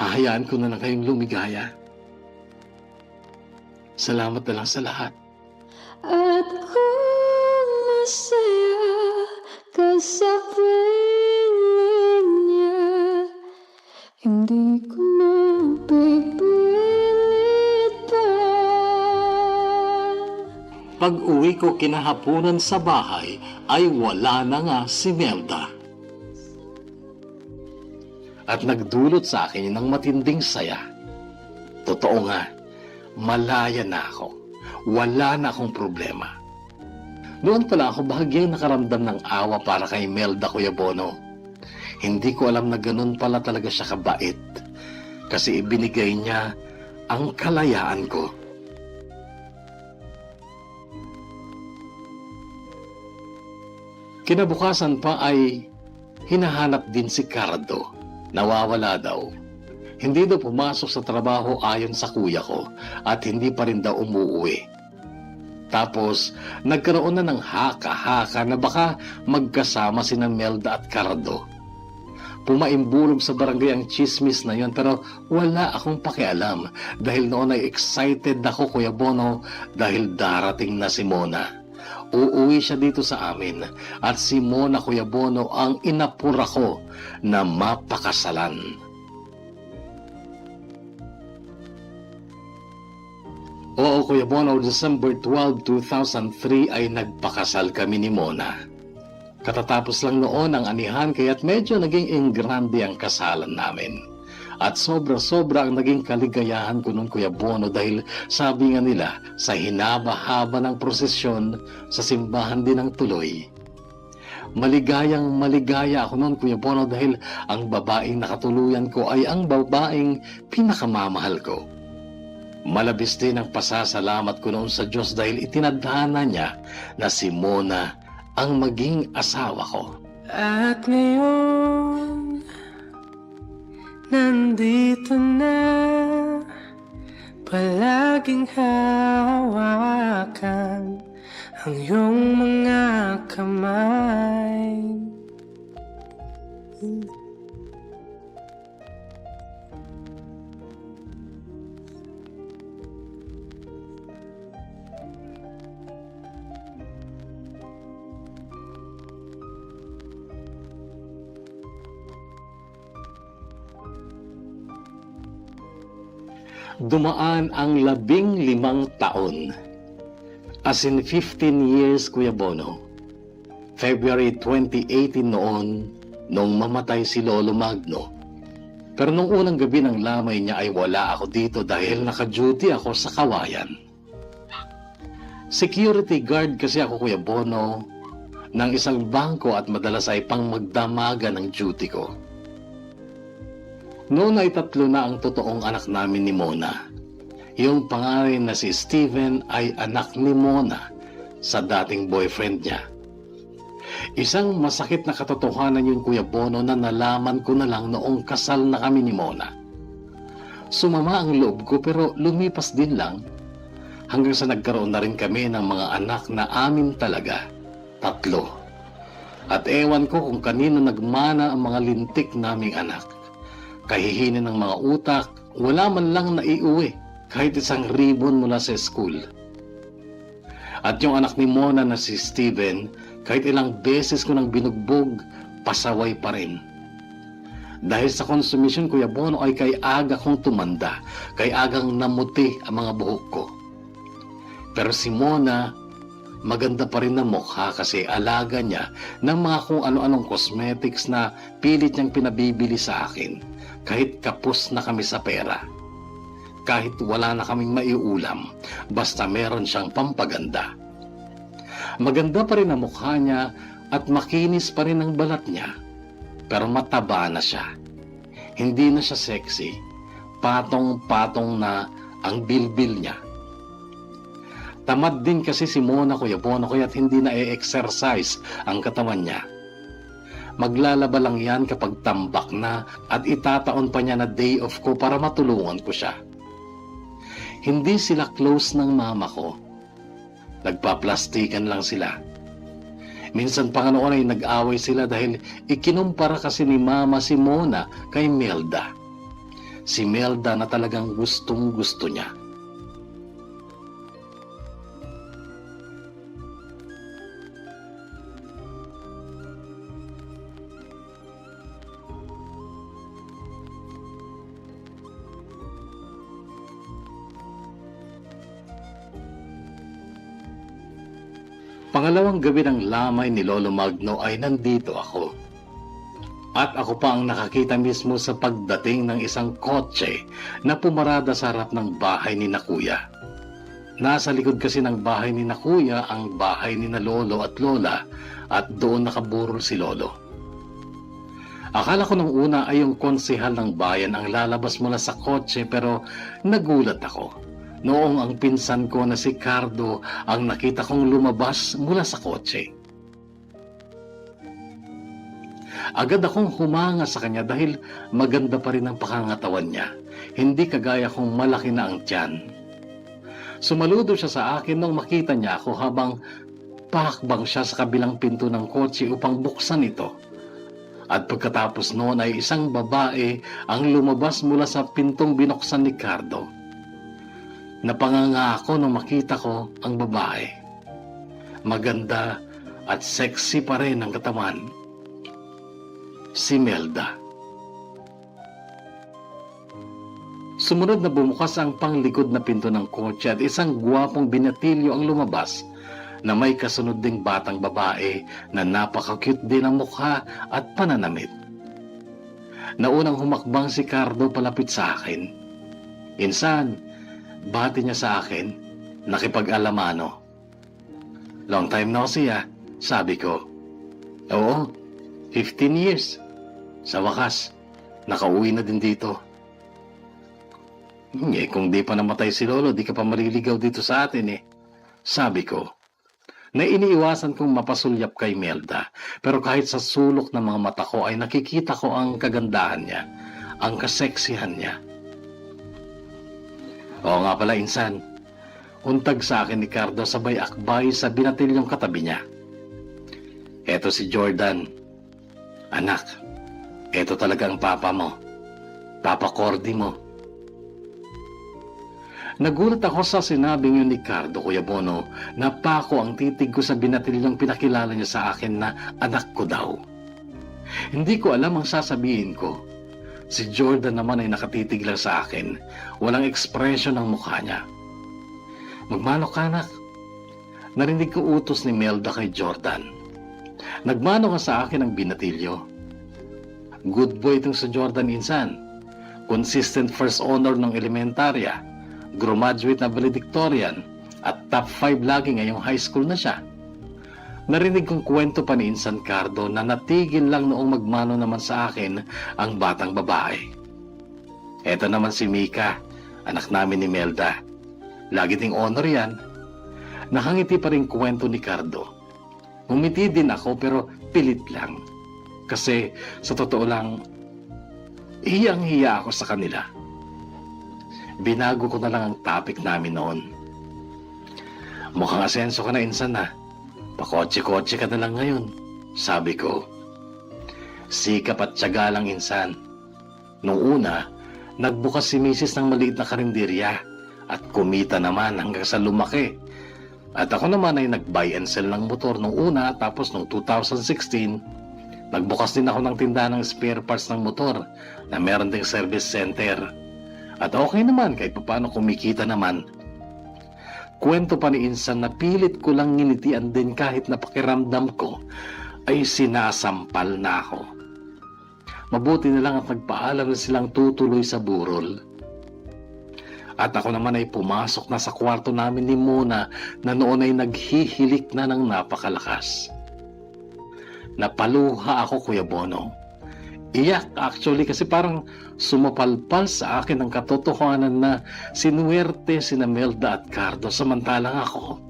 Hahayaan ko na lang kayong lumigaya. Salamat na lang sa lahat. At kung masaya ka sa piling niya, hindi ko mapipilit pa. Pag-uwi ko kinahaponan sa bahay ay wala na nga si Melda. At nagdulot sa akin ng matinding saya. Totoo nga, malaya na ako. Wala na akong problema. Noon pala ako bahagyang nakaramdam ng awa para kay Melda, Kuya Bono. Hindi ko alam na ganun pala talaga siya kabait. Kasi ibinigay niya ang kalayaan ko. Kinabukasan pa ay hinahanap din si Cardo. Nawawala daw. Hindi daw pumasok sa trabaho ayon sa kuya ko at hindi pa rin daw umuwi. Tapos nagkaroon na ng haka-haka na baka magkasama sina Melda at Cardo. Pumaimbulog sa barangay ang chismis na yon pero wala akong pakialam dahil noon ay excited ako, Kuya Bono, dahil darating na si Mona. Uuwi siya dito sa amin at si Mona, Kuya Bono, ang inapura ko na mapakasalan. Oo, Kuya Bono, December 12, 2003 ay nagpakasal kami ni Mona. Katatapos lang noon ang anihan kaya't medyo naging engrande ang kasalan namin. At sobra-sobra ang naging kaligayahan ko noon, Kuya Bono, dahil sabi nga nila sa hinaba-haba ng prosesyon sa simbahan din ng tuloy. Maligayang maligaya ako noon, Kuya Bono, dahil ang babaeng nakatuluyan ko ay ang babaeng pinakamamahal ko. Malabis din ang pasasalamat ko noon sa Diyos dahil itinadhana niya na si Mona ang maging asawa ko. At ngayon nandito na, palaging hawakan ang iyong mga kamay. Dumaan ang 15 taon. As in 15 years, Kuya Bono. February 2018 noon, nung mamatay si Lolo Magno. Pero nung unang gabi ng lamay niya ay wala ako dito dahil naka-duty ako sa Kawayan. Security guard kasi ako, Kuya Bono, ng isang bangko at madalas ay pang magdamaga ng duty ko. Noon ay 3 na ang totoong anak namin ni Mona. Yung pangalan na si Steven ay anak ni Mona sa dating boyfriend niya. Isang masakit na katotohanan yun, Kuya Bono, na nalaman ko na lang noong kasal na kami ni Mona. Sumama ang loob ko pero lumipas din lang hanggang sa nagkaroon na rin kami ng mga anak na amin talaga, 3. At ewan ko kung kanino nagmana ang mga lintik naming anak. Kahihinin ng mga utak, wala man lang naiuwi kahit isang ribbon mula sa school. At yung anak ni Mona na si Steven, kahit ilang beses ko nang binugbog, pasaway pa rin. Dahil sa konsumisyon, Kuya Bono, ay kay aga kong tumanda, kay agang namuti ang mga buhok ko. Pero si Mona, maganda pa rin na mukha kasi alaga niya ng mga kung ano-anong cosmetics na pilit niyang pinabibili sa akin, kahit kapos na kami sa pera. Kahit wala na kaming maiulam, basta meron siyang pampaganda. Maganda pa rin ang mukha niya at makinis pa rin ang balat niya. Pero mataba na siya. Hindi na siya sexy. Patong-patong na ang bilbil niya. Tamad din kasi si Mona, Kuya Bono, kaya't hindi na e-exercise ang katawan niya. Maglalaba lang yan kapag tambak na at itataon pa niya na day off ko para matulungan ko siya. Hindi sila close ng mama ko. Nagpaplastikan lang sila. Minsan pa nga noon ay nag-away sila dahil ikinumpara kasi ni Mama si Mona kay Melda. Si Melda na talagang gustong-gusto niya. Pangalawang gabi ng lamay ni Lolo Magno ay nandito ako. At ako pa ang nakakita mismo sa pagdating ng isang kotse na pumarada sa harap ng bahay ni na Kuya. Nasa likod kasi ng bahay ni na Kuya ang bahay ni na Lolo at Lola at doon nakaburol si Lolo. Akala ko nung una ay yung konsehal ng bayan ang lalabas mula sa kotse pero nagulat ako. Noong ang pinsan ko na si Cardo ang nakita kong lumabas mula sa kotse. Agad akong humanga sa kanya dahil maganda pa rin ang pakangatawan niya. Hindi kagaya kong malaki na ang tiyan. Sumaludo siya sa akin nung makita niya ako habang pahakbang siya sa kabilang pinto ng kotse upang buksan ito. At pagkatapos noon ay isang babae ang lumabas mula sa pintong binuksan ni Cardo. Napanganga ako nung makita ko ang babae. Maganda at sexy pa rin ang katawan. Si Melda. Sumunod na bumukas ang panglikod na pinto ng kotse at isang gwapong binatilyo ang lumabas na may kasunod ding batang babae na napaka-cute din ang mukha at pananamit. Naunang humakbang si Cardo palapit sa akin. Insan, bati niya sa akin, nakipag-alamano. Long time no see sabi ko. Oo, 15 years. Sa wakas, nakauwi na din dito. Kung di pa namatay si Lolo, di ka pa maliligaw dito sa atin sabi ko. Na iniiwasan kong mapasulyap kay Melda, pero kahit sa sulok ng mga mata ko ay nakikita ko ang kagandahan niya, ang kaseksihan niya. Oo nga pala, insan. Untag sa akin ni Cardo sabay akbay sa binatilyong katabi niya. Eto si Jordan. Anak, eto talaga ang papa mo. Papa Cordy mo. Nagulat ako sa sinabing yun ni Cardo, Kuya Bono, na pako ang titig ko sa binatilyong pinakilala niya sa akin na anak ko daw. Hindi ko alam ang sasabihin ko. Si Jordan naman ay nakatitig lang sa akin. Walang ekspresyon ng mukha niya. Magmano ka, anak. Narinig ko utos ni Melda kay Jordan. Nagmano ka sa akin ng binatilyo. Good boy itong si Jordan, insan. Consistent first honor ng elementarya. Graduate na valedictorian. At top 5 lagi ngayong high school na siya. Narinig kong kwento pa ni Insan Cardo na natigil lang noong magmano naman sa akin ang batang babae. Eto naman si Mika, anak namin ni Melda. Lagi ding honor yan. Nakangiti pa rin kwento ni Cardo. Ngumiti din ako pero pilit lang. Kasi sa totoo lang, hiyang-hiya ako sa kanila. Binago ko na lang ang topic namin noon. Mukhang asenso ka na, insan na. Pakotse-kotse ka na lang ngayon, sabi ko. Sikap at tiyaga lang, insan. Nung una, nagbukas si Mrs. ng maliit na karinderya at kumita naman hanggang sa lumaki. At ako naman ay nag-buy and sell ng motor nung una, tapos nung 2016, nagbukas din ako ng tindahan ng spare parts ng motor na meron ding service center. At okay naman kahit paano kumikita naman. Kwento pa ni insan na pilit ko lang nginitian din kahit napakiramdam ko ay sinasampal na ako. Mabuti na lang at nagpaalam na silang tutuloy sa burol. At ako naman ay pumasok na sa kwarto namin ni Mona na noon ay naghihilik na ng napakalakas. Napaluha ako, Kuya Bono. Iyak actually kasi parang sumapalpal sa akin ang katotohanan na sinuwerte sina Melda at Cardo samantalang ako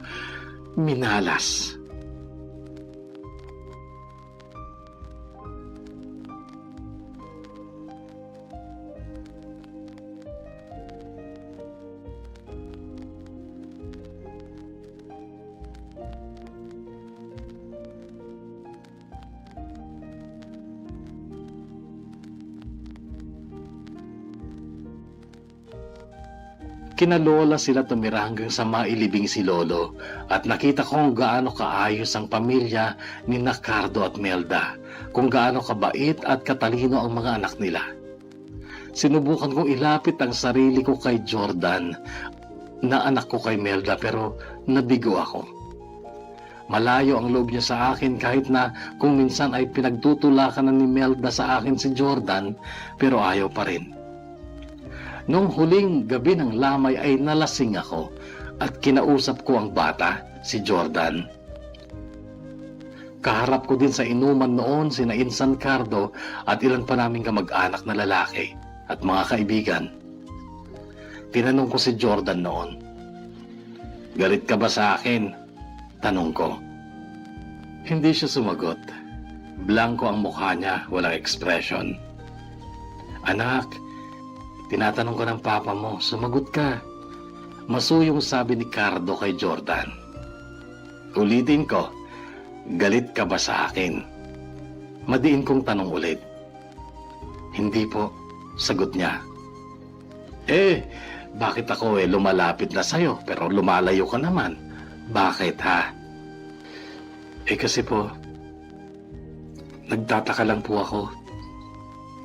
minalas. Kinalola sila tumira hanggang sa mailibing si Lolo at nakita ko kung gaano kaayos ang pamilya ni Cardo at Melda, kung gaano kabait at katalino ang mga anak nila. Sinubukan kong ilapit ang sarili ko kay Jordan na anak ko kay Melda pero nabigo ako. Malayo ang loob niya sa akin kahit na kung minsan ay pinagtutulakan na ni Melda sa akin si Jordan pero ayaw pa rin. Nung huling gabi ng lamay ay nalasing ako at kinausap ko ang bata, si Jordan. Kaharap ko din sa inuman noon sina Insan Cardo at ilan pa naming kamag-anak na lalaki at mga kaibigan. Tinanong ko si Jordan noon, "Galit ka ba sa akin?" Tanong ko. Hindi siya sumagot. Blanko ang mukha niya, walang expression. "Anak, tinatanong ko ng papa mo, sumagot ka." Masuyong sabi ni Cardo kay Jordan. Ulitin ko, galit ka ba sa akin? Madiin kong tanong ulit. Hindi po, sagot niya. Bakit ako lumalapit na sa'yo pero lumalayo ka naman? Bakit ha? Kasi po, nagtataka lang po ako.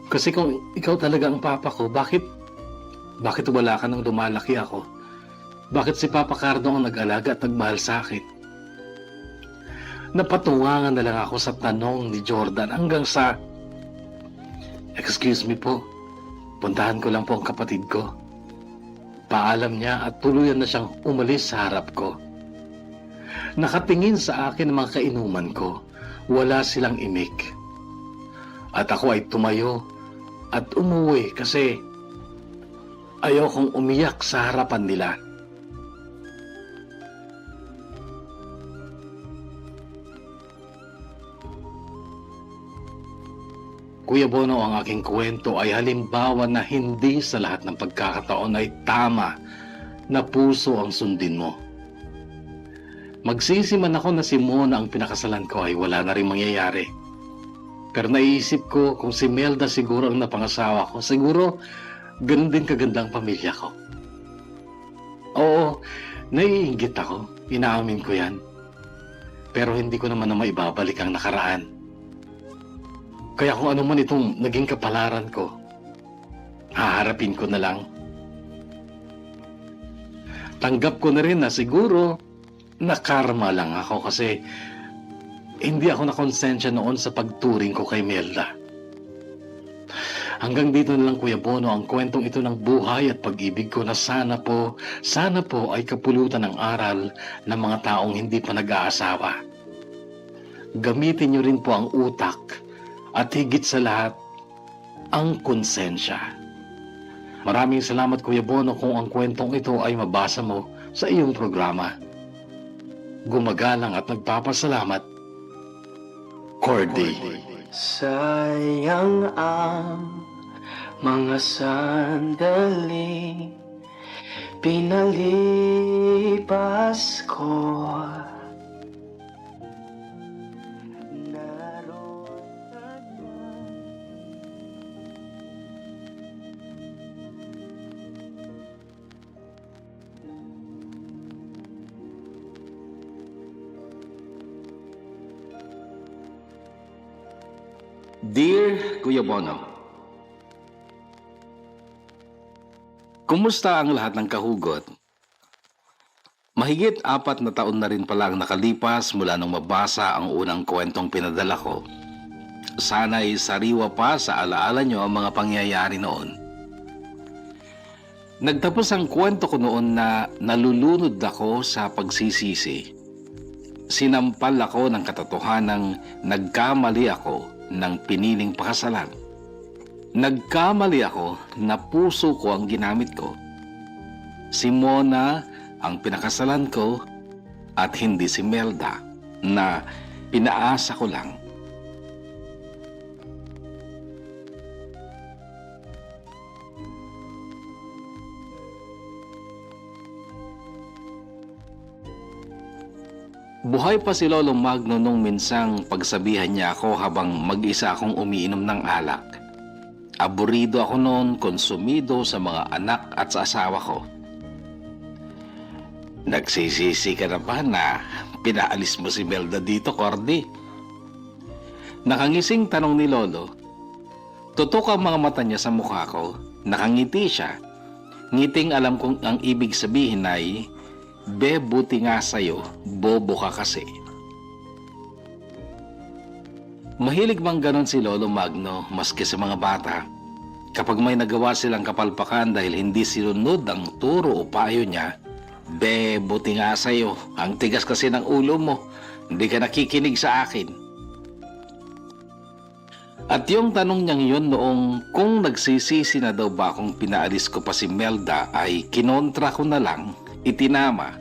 Kasi kung ikaw talaga ang papa ko, bakit wala ka nang lumalaki ako? Bakit si Papa Cardo ang nag-alaga at nagmahal sa akin? Napatungangan na lang ako sa tanong ni Jordan hanggang sa, "Excuse me po, puntahan ko lang po ang kapatid ko." Paalam niya at tuluyan na siyang umalis sa harap ko. Nakatingin sa akin ang mga kainuman ko. Wala silang imik. At ako ay tumayo at umuwi kasi ayaw kong umiyak sa harapan nila. Kuya Bono, ang aking kwento ay halimbawa na hindi sa lahat ng pagkakataon ay tama na puso ang sundin mo. Magsisi man ako na si Mona ang pinakasalan ko ay wala na rin mangyayari. Pero naiisip ko kung si Melda siguro ang napangasawa ko, siguro ganun din kagandang pamilya ko. Oo, naiinggit ako, inaamin ko yan. Pero hindi ko naman na maibabalik ang nakaraan. Kaya kung ano man itong naging kapalaran ko, haharapin ko na lang. Tanggap ko na rin na siguro nakarma lang ako kasi hindi ako nakonsensya noon sa pagturing ko kay Melda. Hanggang dito na lang, Kuya Bono, ang kwentong ito ng buhay at pag-ibig ko na sana po ay kapulutan ng aral ng mga taong hindi pa nag-aasawa. Gamitin niyo rin po ang utak at higit sa lahat, ang konsensya. Maraming salamat, Kuya Bono, kung ang kwentong ito ay mabasa mo sa iyong programa. Gumagalang at nagpapasalamat, Cordy. Sayang ang mga sandali pinalipas ko. Naroon ako. Dear Kuya Bono, kumusta ang lahat ng kahugot? Mahigit 4 na taon na rin palang nakalipas mula nung mabasa ang unang kwentong pinadala ko. Sana'y sariwa pa sa alaala nyo ang mga pangyayari noon. Nagtapos ang kwento ko noon na nalulunod ako sa pagsisisi. Sinampal ako ng katotohanang nagkamali ako ng piniling pakasalan. Nagkamali ako na puso ko ang ginamit ko. Si Mona ang pinakasalan ko at hindi si Melda na pinaasa ko lang. Buhay pa si Lolo Magno nung minsang pagsabihan niya ako habang mag-isa akong umiinom ng alak. Aburido ako noon, konsumido sa mga anak at sa asawa ko. Nagsisisi ka na ba na pinaalis mo si Melda dito, Cordy? Nakangising tanong ni Lolo. Tutok ang mga mata niya sa mukha ko. Nakangiti siya. Ngiting alam kong ang ibig sabihin ay, "Be, buti nga sa'yo, bobo ka kasi." Mahilig mang ganon si Lolo Magno maski sa mga bata. Kapag may nagawa silang kapalpakan dahil hindi sinunod ang turo o payo niya, "Be, buti nga sa'yo, ang tigas kasi ng ulo mo, hindi ka nakikinig sa akin." At yung tanong niyang yun noong kung nagsisisi na daw ba akong pinaalis ko pa si Melda ay kinontra ko na lang, itinama.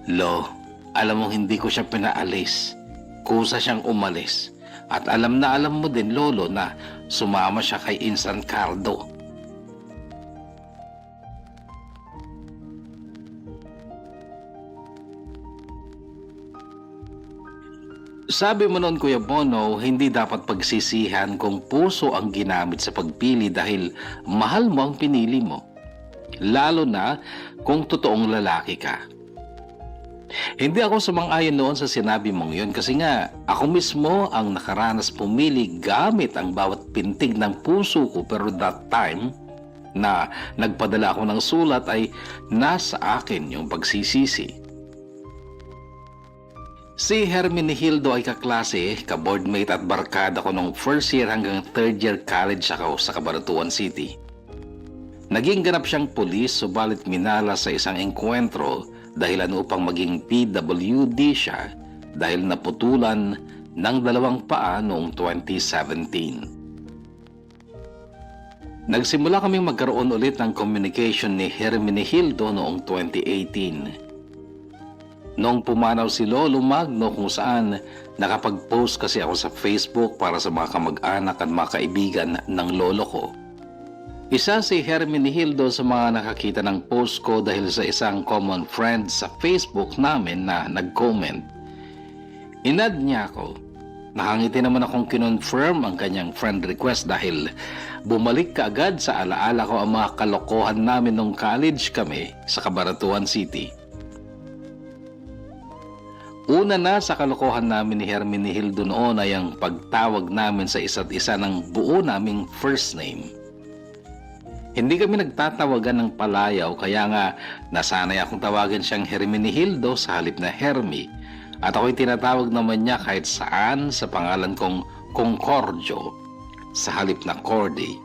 "Lo, alam mo hindi ko siya pinaalis. Kusa siyang umalis. At alam na alam mo din, Lolo, na sumama siya kay Insan Cardo." Sabi mo noon, Kuya Bono, hindi dapat pagsisihan kung puso ang ginamit sa pagpili dahil mahal mo ang pinili mo. Lalo na kung totoong lalaki ka. Hindi ako sumang-ayon noon sa sinabi mong yun kasi nga ako mismo ang nakaranas pumili gamit ang bawat pintig ng puso ko, pero that time na nagpadala ako ng sulat ay nasa akin yung pagsisisi. Si Hermenegildo ay kaklase, ka-boardmate at barkada ko nung first year hanggang third year college ako sa Cabaratuan City. Naging ganap siyang pulis subalit minala sa isang engkwentro dahilan upang maging PWD siya dahil naputulan ng 2 paa noong 2017. Nagsimula kaming magkaroon ulit ng communication ni Hermenegildo noong 2018. Noong pumanaw si Lolo Magno kung saan nakapag-post kasi ako sa Facebook para sa mga kamag-anak at mga kaibigan ng lolo ko. Isa si Hermenegildo sa mga nakakita ng post ko dahil sa isang common friend sa Facebook namin na nag-comment. Inad niya ako. Nakangiti naman akong kinonfirm ang kanyang friend request dahil bumalik kaagad sa alaala ko ang mga kalokohan namin nung college kami sa Cabaratuan City. Una na sa kalokohan namin ni Hermenegildo noon ay ang pagtawag namin sa isa't isa ng buo naming first name. Hindi kami nagtatawagan ng palayaw kaya nga nasanay akong tawagan siyang Hermenegildo sa halip na Hermi at ako'y tinatawag naman niya kahit saan sa pangalan kong Concordio sa halip na Cordy.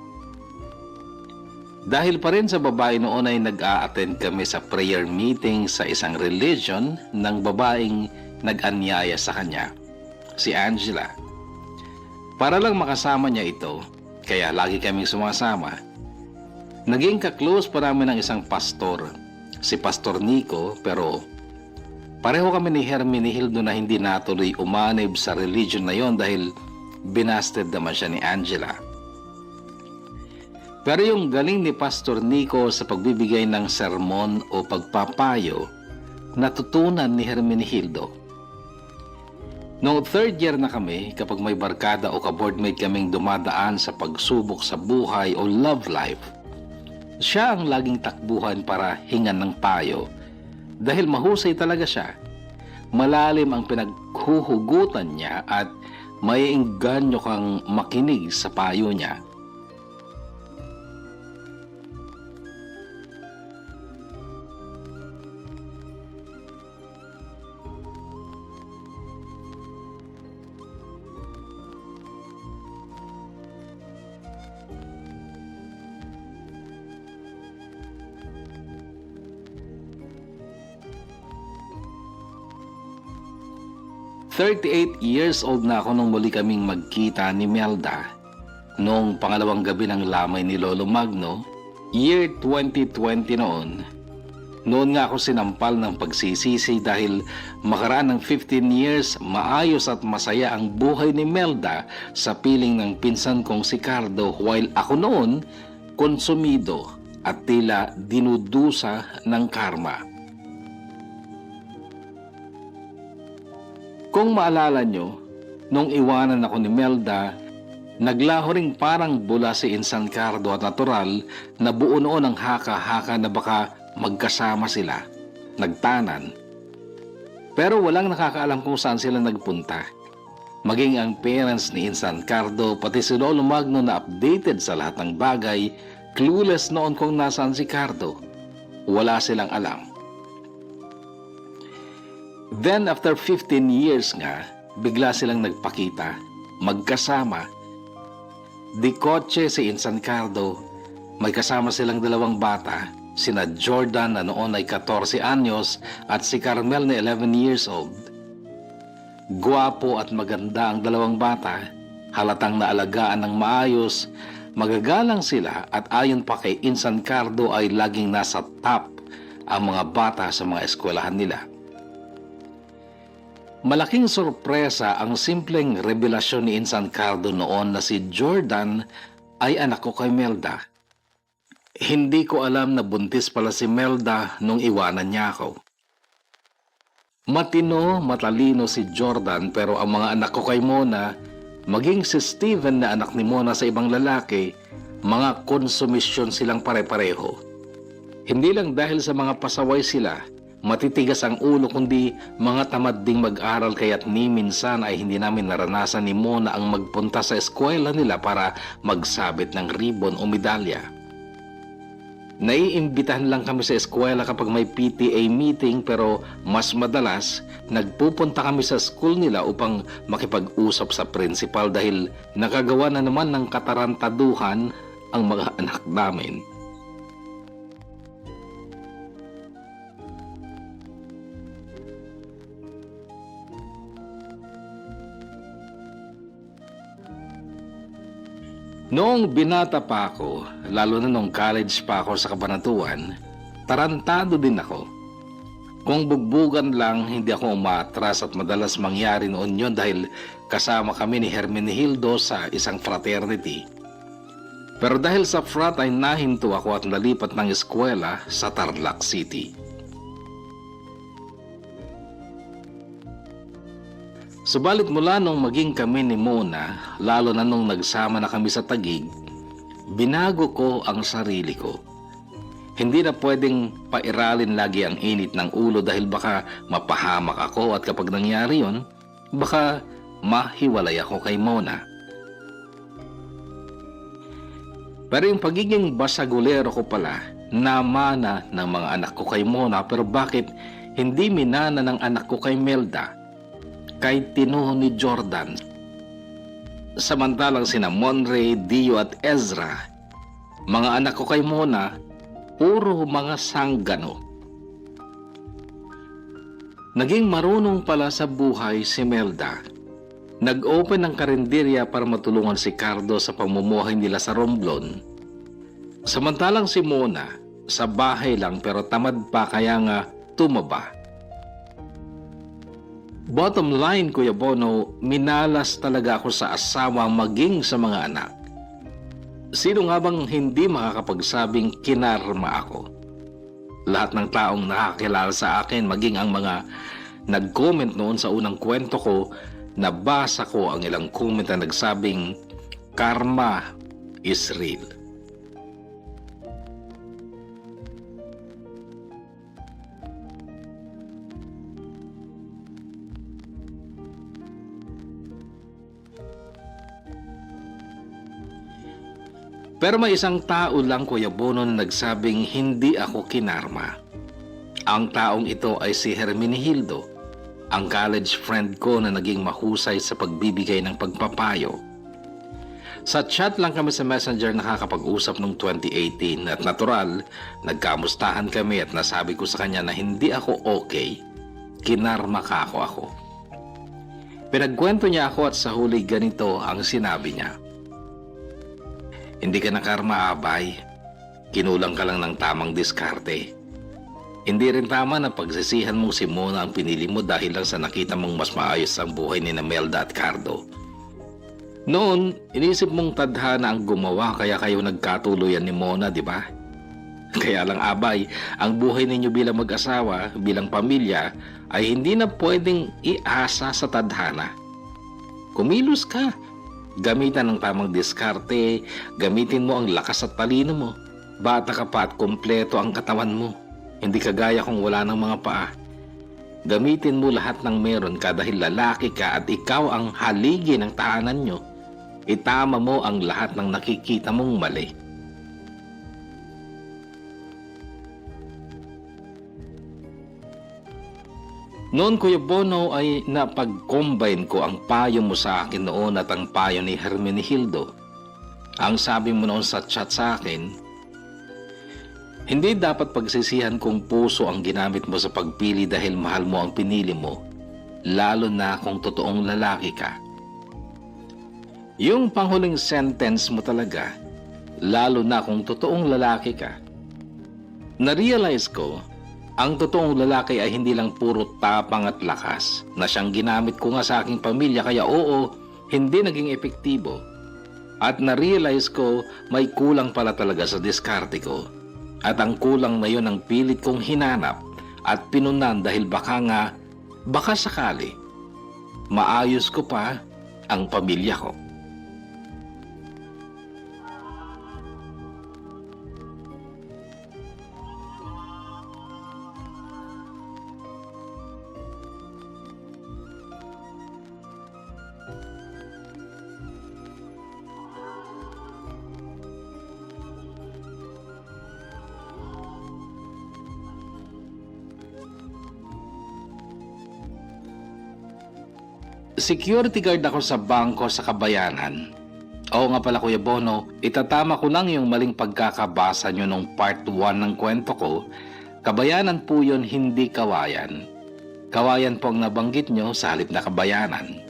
Dahil pa rin sa babae noon ay nag-a-attend kami sa prayer meeting sa isang religion ng babaeng nag-anyaya sa kanya, si Angela. Para lang makasama niya ito, kaya lagi kaming sumasama. Naging ka-close pa namin ng isang pastor, si Pastor Nico, pero pareho kami ni Hermenegildo na hindi natuloy umanib sa religion na yon dahil binasted naman siya ni Angela. Pero yung galing ni Pastor Nico sa pagbibigay ng sermon o pagpapayo, natutunan ni Hermenegildo. Noong third year na kami, kapag may barkada o ka-boardmate kaming dumadaan sa pagsubok sa buhay o love life, siya ang laging takbuhan para hingan ng payo. Dahil mahusay talaga siya, malalim ang pinaghuhugutan niya at maiengganyo kang makinig sa payo niya. "38 years old na ako nung muli kaming magkita ni Melda. Noong pangalawang gabi ng lamay ni Lolo Magno, year 2020 noon. Noon nga ako sinampal ng pagsisisi dahil makaraan ng 15 years, maayos at masaya ang buhay ni Melda sa piling ng pinsan kong si Cardo, while ako noon konsumido at tila dinudusa ng karma. Kung maalala nyo, nung iwanan ako ni Melda, naglaho ring parang bula si Insan Cardo at natural na buo noon ang haka-haka na baka magkasama sila, nagtanan. Pero walang nakakaalam kung saan sila nagpunta. Maging ang parents ni Insan Cardo, pati si Lolo Magno na updated sa lahat ng bagay, clueless noon kung nasaan si Cardo. Wala silang alam. Then after 15 years nga, bigla silang nagpakita, magkasama. Di kotse si Insan Cardo, may kasama silang dalawang bata, sina Jordan na noon ay 14 anyos at si Carmel na 11 years old. Guwapo at maganda ang dalawang bata, halatang naalagaan ng maayos, magagalang sila at ayon pa kay Insan Cardo ay laging nasa top ang mga bata sa mga eskwelahan nila. Malaking sorpresa ang simpleng revelasyon ni Insan Cardo noon na si Jordan ay anak ko kay Melda. Hindi ko alam na buntis pala si Melda nung iwanan niya ako. Matino, matalino si Jordan pero ang mga anak ko kay Mona, maging si Steven na anak ni Mona sa ibang lalaki, mga konsumisyon silang pare-pareho. Hindi lang dahil sa mga pasaway sila, matitigas ang ulo kundi mga tamad ding mag-aral kaya't ni minsan ay hindi namin naranasan ni Mona ang magpunta sa eskwela nila para magsabit ng ribbon o medalya. Naiimbitahan lang kami sa eskwela kapag may PTA meeting pero mas madalas nagpupunta kami sa school nila upang makipag-usap sa principal dahil nakagawa na naman ng katarantaduhan ang mga anak namin. Noong binata pa ako, lalo na nung college pa ako sa Cabanatuan, tarantado din ako. Kung bugbugan lang, hindi ako umatras at madalas mangyari noon yon dahil kasama kami ni Hermenegildo sa isang fraternity. Pero dahil sa frat ay nahinto ako at nalipat ng eskwela sa Tarlac City. Subalit mula nung maging kami ni Mona, lalo na nung nagsama na kami sa Taguig, binago ko ang sarili ko. Hindi na pwedeng pairalin lagi ang init ng ulo dahil baka mapahamak ako at kapag nangyari yon, baka mahiwalay ako kay Mona. Pero yung pagiging basagulero ko pala, namana ng mga anak ko kay Mona pero bakit hindi minana ng anak ko kay Melda? Kay Tino ni Jordan. Samantalang sina Monray, Dio at Ezra, mga anak ko kay Mona, puro mga sanggano. Naging marunong pala sa buhay si Melda. Nag-open ng karinderya para matulungan si Cardo sa pamumuhay nila sa Romblon. Samantalang si Mona, sa bahay lang pero tamad pa kaya nga tumaba. Bottom line, Kuya Bono, minalas talaga ako sa asawa maging sa mga anak. Sino nga bang hindi makakapagsabing kinarma ako? Lahat ng taong nakakilala sa akin, maging ang mga nag-comment noon sa unang kwento ko, nabasa ko ang ilang comment na nagsabing karma is real. Pero may isang tao lang, Kuya Bono, na nagsabing hindi ako kinarma. Ang taong ito ay si Hermenegildo, ang college friend ko na naging mahusay sa pagbibigay ng pagpapayo. Sa chat lang kami sa Messenger nakakapag-usap noong 2018 at natural, nagkamustahan kami at nasabi ko sa kanya na hindi ako okay, kinarma ka ako. Pinagkwento niya ako at sa huli ganito ang sinabi niya. Hindi ka nakarma, Abay. Kinulang ka lang ng tamang diskarte. Hindi rin tama na pagsisihan mong si Mona ang pinili mo dahil lang sa nakita mong mas maayos ang buhay ni Melda at Cardo. Noon, inisip mong tadhana ang gumawa kaya kayo nagkatuluyan ni Mona, di ba? Kaya lang, Abay, ang buhay ninyo bilang mag-asawa, bilang pamilya, ay hindi na pwedeng iasa sa tadhana. Kumilos ka. Gamitan ng tamang diskarte, gamitin mo ang lakas at talino mo. Bata ka pa at kompleto ang katawan mo. Hindi kagaya kung wala ng mga paa. Gamitin mo lahat ng meron ka dahil lalaki ka at ikaw ang haligi ng tahanan nyo. Itama mo ang lahat ng nakikita mong mali. Noon, Kuya Bono, ay napag-combine ko ang payo mo sa akin noon at ang payo ni Hermenegildo. Ang sabi mo noon sa chat sa akin, hindi dapat pagsisihan kung puso ang ginamit mo sa pagpili dahil mahal mo ang pinili mo, lalo na kung totoong lalaki ka. Yung panghuling sentence mo talaga, lalo na kung totoong lalaki ka. Na-realize ko, ang totoong lalaki ay hindi lang puro tapang at lakas na siyang ginamit ko nga sa aking pamilya kaya oo, hindi naging epektibo. At na-realize ko may kulang pala talaga sa diskarte ko. At ang kulang na yun ang pilit kong hinanap at pinunan dahil baka sakali, maayos ko pa ang pamilya ko. Security guard ako sa bangko sa Kabayanan. Oo nga pala, Kuya Bono, itatama ko lang yung maling pagkakabasa nyo nung part 1 ng kwento ko. Kabayanan po yun, hindi Kawayan. Kawayan po ang nabanggit nyo sa halip na Kabayanan.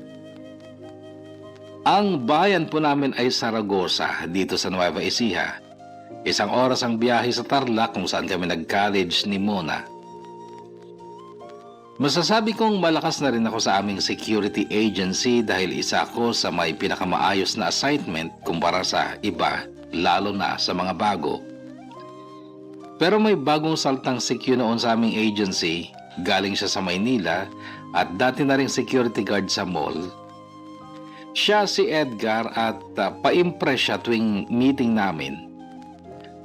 Ang bayan po namin ay Saragosa, dito sa Nueva Ecija. 1 oras ang biyahe sa Tarlac kung saan kami nag-college ni Mona. Masasabi kong malakas na rin ako sa aming security agency dahil isa ako sa may pinakamaayos na assignment kumpara sa iba, lalo na sa mga bago. Pero may bagong saltang CQ noon sa aming agency, galing siya sa Maynila at dati na ring security guard sa mall. Siya si Edgar at pa-impress siya tuwing meeting namin.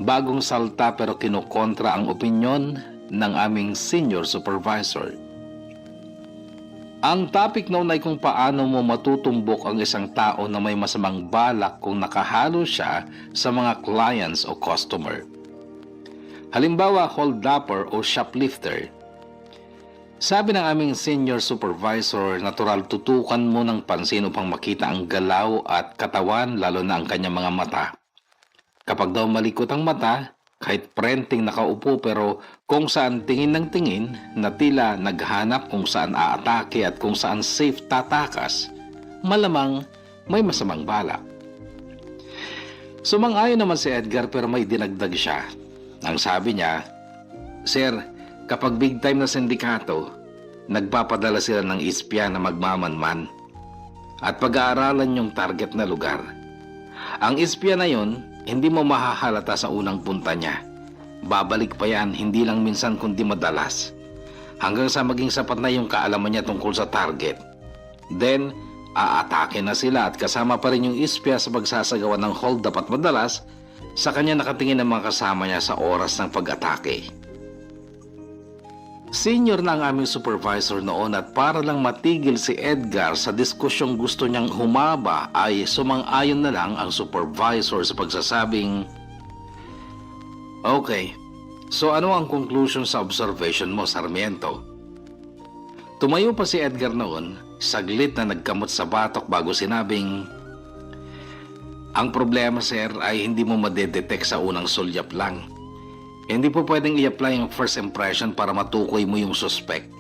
Bagong salta pero kinukontra ang opinyon ng aming senior supervisor. Ang topic noon ay kung paano mo matutumbok ang isang tao na may masamang balak kung nakahalo siya sa mga clients o customer. Halimbawa, hold-upper o shoplifter. Sabi ng aming senior supervisor, natural tutukan mo ng pansin upang makita ang galaw at katawan lalo na ang kanyang mga mata. Kapag daw malikot ang mata, kahit prenting nakaupo pero kung saan tingin ng tingin na tila naghanap kung saan aatake at kung saan safe tatakas, malamang may masamang balak. Sumang-ayon naman si Edgar pero may dinagdag siya. Ang sabi niya, "Sir, kapag big time na sindikato, nagpapadala sila ng ispya na magmamanman at pag-aaralan yung target na lugar. Ang ispya na yon, hindi mo mahahalata sa unang punta niya. Babalik pa yan, hindi lang minsan kundi madalas. Hanggang sa maging sapat na yung kaalaman niya tungkol sa target. Then, aatake na sila at kasama pa rin yung ispya sa pagsasagawa ng hold up at madalas, sa kanya nakatingin ang mga kasama niya sa oras ng pag-atake. Senior na ang aming supervisor noon at para lang matigil si Edgar sa diskusyong gusto niyang humaba ay sumang-ayon na lang ang supervisor sa pagsasabing, "Okay, so ano ang conclusion sa observation mo, Sarmiento?" Tumayo pa si Edgar noon, saglit na nagkamot sa batok bago sinabing, "Ang problema, sir, ay hindi mo madedetect sa unang sulyap lang. Hindi po pwedeng i-apply yung first impression para matukoy mo yung suspect.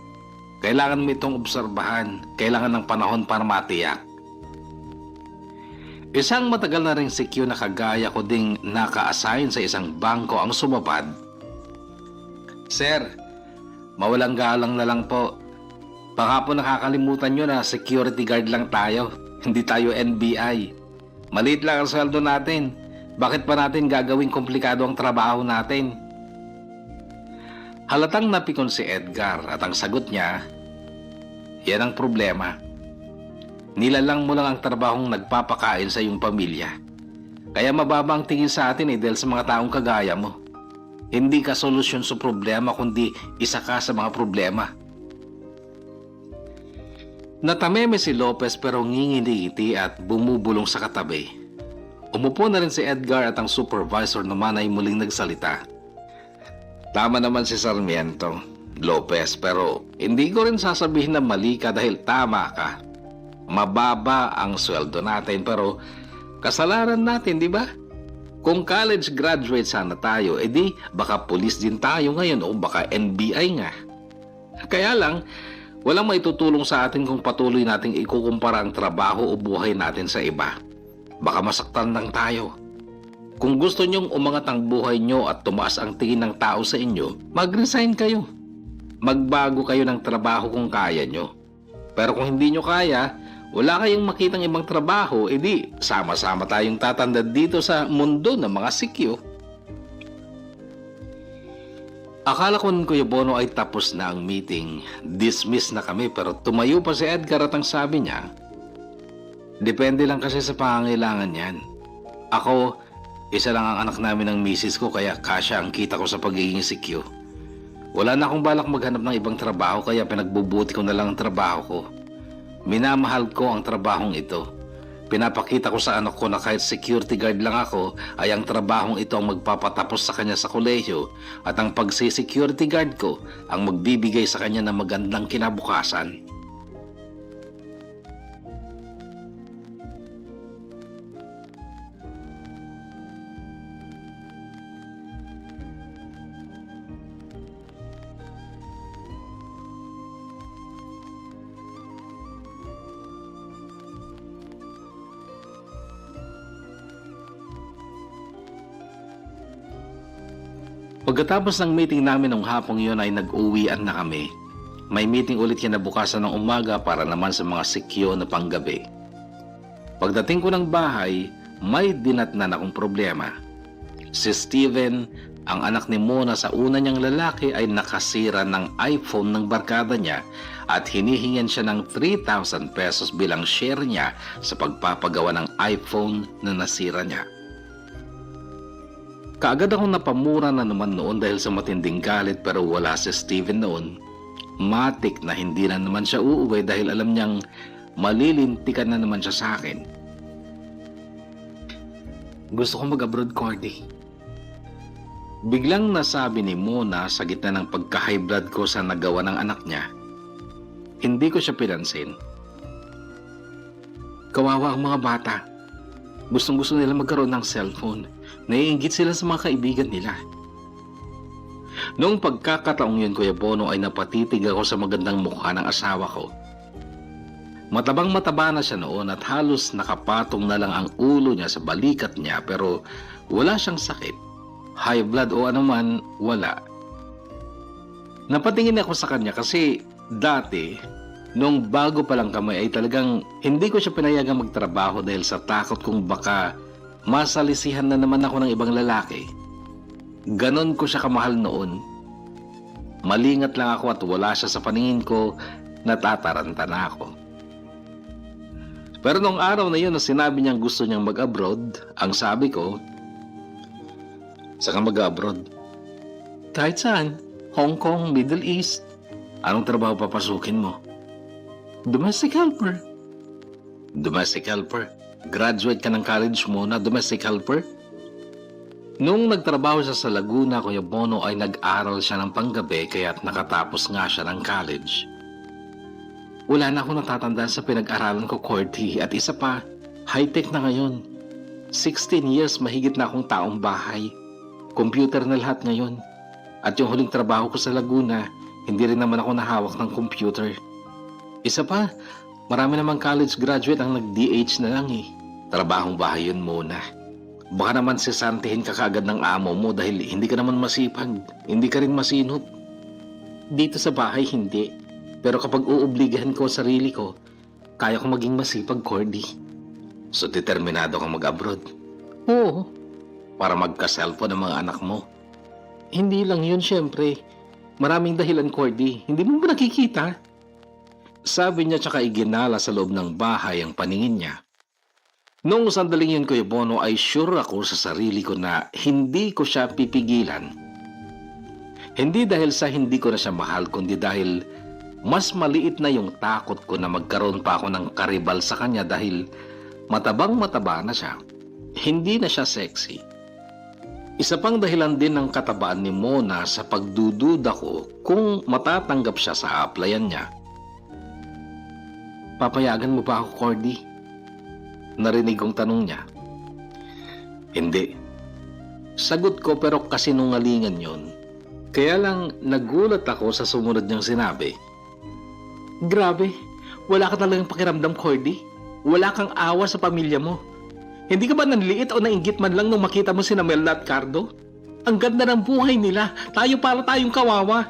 Kailangan mo itong obserbahan, kailangan ng panahon para matiyak." Isang matagal na ring CQ na kagaya ko ding naka-assign sa isang bangko ang sumabad. "Sir, mawalang galang na lang po. Baka po nakakalimutan nyo na security guard lang tayo, hindi tayo NBI. Maliit lang ang sweldo natin. Bakit pa natin gagawing komplikado ang trabaho natin?" Halatang napikon si Edgar at ang sagot niya, "Yan ang problema. Nilalang mo lang ang trabahong nagpapakain sa iyong pamilya. Kaya mababa ang tingin sa atin dahil sa mga taong kagaya mo. Hindi ka solusyon sa problema kundi isa ka sa mga problema." Natameme si Lopez pero ngingiti at bumubulong sa katabi. Umupo na rin si Edgar at ang supervisor naman ay muling nagsalita. "Tama naman si Sarmiento, Lopez, pero hindi ko rin sasabihin na mali ka dahil tama ka. Mababa ang sweldo natin pero kasalanan natin, di ba? Kung college graduate sana tayo, edi baka police din tayo ngayon o baka NBI nga. Kaya lang, walang maitutulong sa atin kung patuloy nating ikukumpara ang trabaho o buhay natin sa iba. Baka masaktan lang tayo. Kung gusto nyong umangat ang buhay nyo at tumaas ang tingin ng tao sa inyo, mag-resign kayo. Magbago kayo ng trabaho kung kaya nyo. Pero kung hindi nyo kaya, wala kayong makitang ibang trabaho, edi sama-sama tayong tatanda dito sa mundo ng mga sikyo." Akala ko nun, Kuya Bono, ay tapos na ang meeting. Dismiss na kami pero tumayo pa si Edgar at ang sabi niya, "Depende lang kasi sa pangangailangan yan. Ako, isa lang ang anak namin ng misis ko kaya kasya ang kita ko sa pagiging sikyo. Wala na akong balak maghanap ng ibang trabaho kaya pinagbubuti ko na lang ang trabaho ko. Minamahal ko ang trabahong ito. Pinapakita ko sa anak ko na kahit security guard lang ako ay ang trabahong ito ang magpapatapos sa kanya sa kolehiyo at ang pagsi-security guard ko ang magbibigay sa kanya ng magandang kinabukasan." Pagkatapos ng meeting namin nung hapong yun ay nag-uwian na kami. May meeting ulit kinabukasan ng umaga para naman sa mga sikyo na panggabi. Pagdating ko ng bahay, may dinatnan akong problema. Si Steven, ang anak ni Mona sa una niyang lalaki, ay nakasira ng iPhone ng barkada niya at hinihingan siya ng 3,000 pesos bilang share niya sa pagpapagawa ng iPhone na nasira niya. Kaagad akong napamura na naman noon dahil sa matinding galit pero wala si Steven noon. Matik na hindi na naman siya uuwi dahil alam niyang malilintikan na naman siya sa akin. "Gusto ko mag-abroad, Cordy." Biglang nasabi ni Mona sa gitna ng pagka-high blood ko sa nagawa ng anak niya. Hindi ko siya pinansin. Kawawa ang mga bata. Gustong-gusto nila magkaroon ng cellphone. Naiinggit sila sa mga kaibigan nila. Noong pagkakataong yun, Kuya Bono, ay napatitig ako sa magandang mukha ng asawa ko. Matabang-mataba na siya noon at halos nakapatong na lang ang ulo niya sa balikat niya pero wala siyang sakit. High blood o anuman, wala. Napatingin ako sa kanya kasi dati, nung bago pa lang kami ay talagang hindi ko siya pinayagang magtrabaho dahil sa takot kung baka masalisihan na naman ako ng ibang lalaki. Ganon ko siya kamahal noon. Malingat lang ako at wala siya sa paningin ko, natataranta na ako. Pero nung araw na yun na sinabi niyang gusto niyang mag-abroad, ang sabi ko, saan ka mag-abroad? Kahit saan. Hong Kong, Middle East. Anong trabaho papasukin mo? Domestic helper. Domestic helper? Graduate ka ng college muna, domestic helper? Nung nagtrabaho siya sa Laguna, Kuya Bono, ay nag-aral siya ng panggabi kaya't nakatapos nga siya ng college. Wala na akong natatandaan sa pinag-aralan ko, Cordy, at isa pa, high-tech na ngayon. 16 years mahigit na akong taong bahay. Computer na lahat ngayon. At yung huling trabaho ko sa Laguna, hindi rin naman ako nahawak ng computer. Isa pa, marami namang college graduate ang nag-DH na lang eh. Trabahong bahay yun muna. Baka naman sisantihin ka kaagad ng amo mo dahil hindi ka naman masipag, hindi ka rin masinop. Dito sa bahay hindi. Pero kapag uubligahan ko sarili ko, kaya ko maging masipag, Cordy. So determinado kang mag-abroad? Oo. Para magka-cellphone ng mga anak mo? Hindi lang yun, syempre. Maraming dahilan, Cordy. Hindi mo ba nakikita? Sabi niya tsaka iginala sa loob ng bahay ang paningin niya. Noong sandaling yun, Kuya Bono, ay sure ako sa sarili ko na hindi ko siya pipigilan. Hindi dahil sa hindi ko na siya mahal, kundi dahil mas maliit na yung takot ko na magkaroon pa ako ng karibal sa kanya dahil matabang-mataba na siya. Hindi na siya sexy. Isa pang dahilan din ng katabaan ni Mona sa pagdududa ko kung matatanggap siya sa applyan niya. Papayagan mo ba ako, Cordy? Narinig kong tanong niya. Hindi. Sagot ko pero kasinungalingan yun. Kaya lang nagulat ako sa sumunod niyang sinabi. Grabe, wala ka talagang pakiramdam, Cordy. Wala kang awa sa pamilya mo. Hindi ka ba nanliit o nainggit man lang nung makita mo si Melda at Cardo? Ang ganda ng buhay nila. Tayo para tayong kawawa.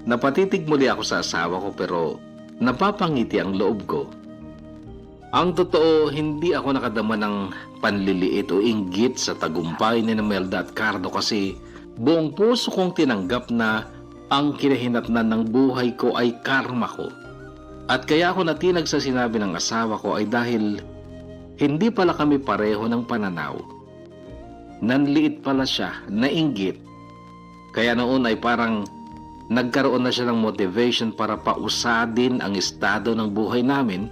Napatitig muli ako sa asawa ko pero napapangiti ang loob ko. Ang totoo, hindi ako nakadama ng panliliit o inggit sa tagumpay ni Melda at Cardo kasi buong puso kong tinanggap na ang kinahinatnan ng buhay ko ay karma ko. At kaya ako natinag sa sinabi ng asawa ko ay dahil hindi pala kami pareho ng pananaw. Nanliit pala siya, nainggit. Kaya noon ay parang nagkaroon na siya ng motivation para pausadin ang estado ng buhay namin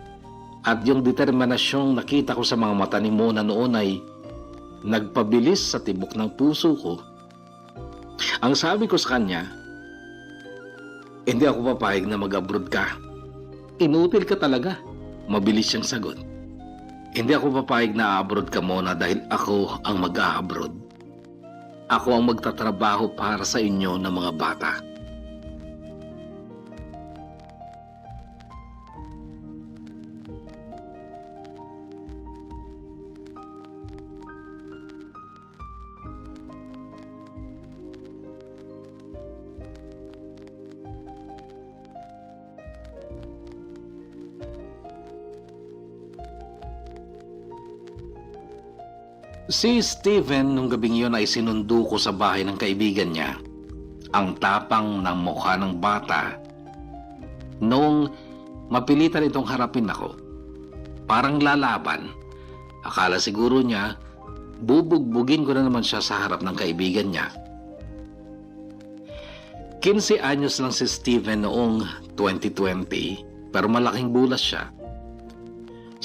at yung determinasyong nakita ko sa mga mata ni Mona noon ay nagpabilis sa tibok ng puso ko. Ang sabi ko sa kanya, hindi ako papayag na mag-abroad ka. Inutil ka talaga. Mabilis siyang sagot. Hindi ako papayag na abroad ka muna dahil ako ang mag-a-abroad. Ako ang magtatrabaho para sa inyo ng mga bata. Si Steven nung gabing yun ay sinundo ko sa bahay ng kaibigan niya. Ang tapang ng mukha ng bata. Noong mapilitan itong harapin ako, parang lalaban. Akala siguro niya, bubugbugin ko na naman siya sa harap ng kaibigan niya. 15 anyos lang si Steven noong 2020, pero malaking bulas siya.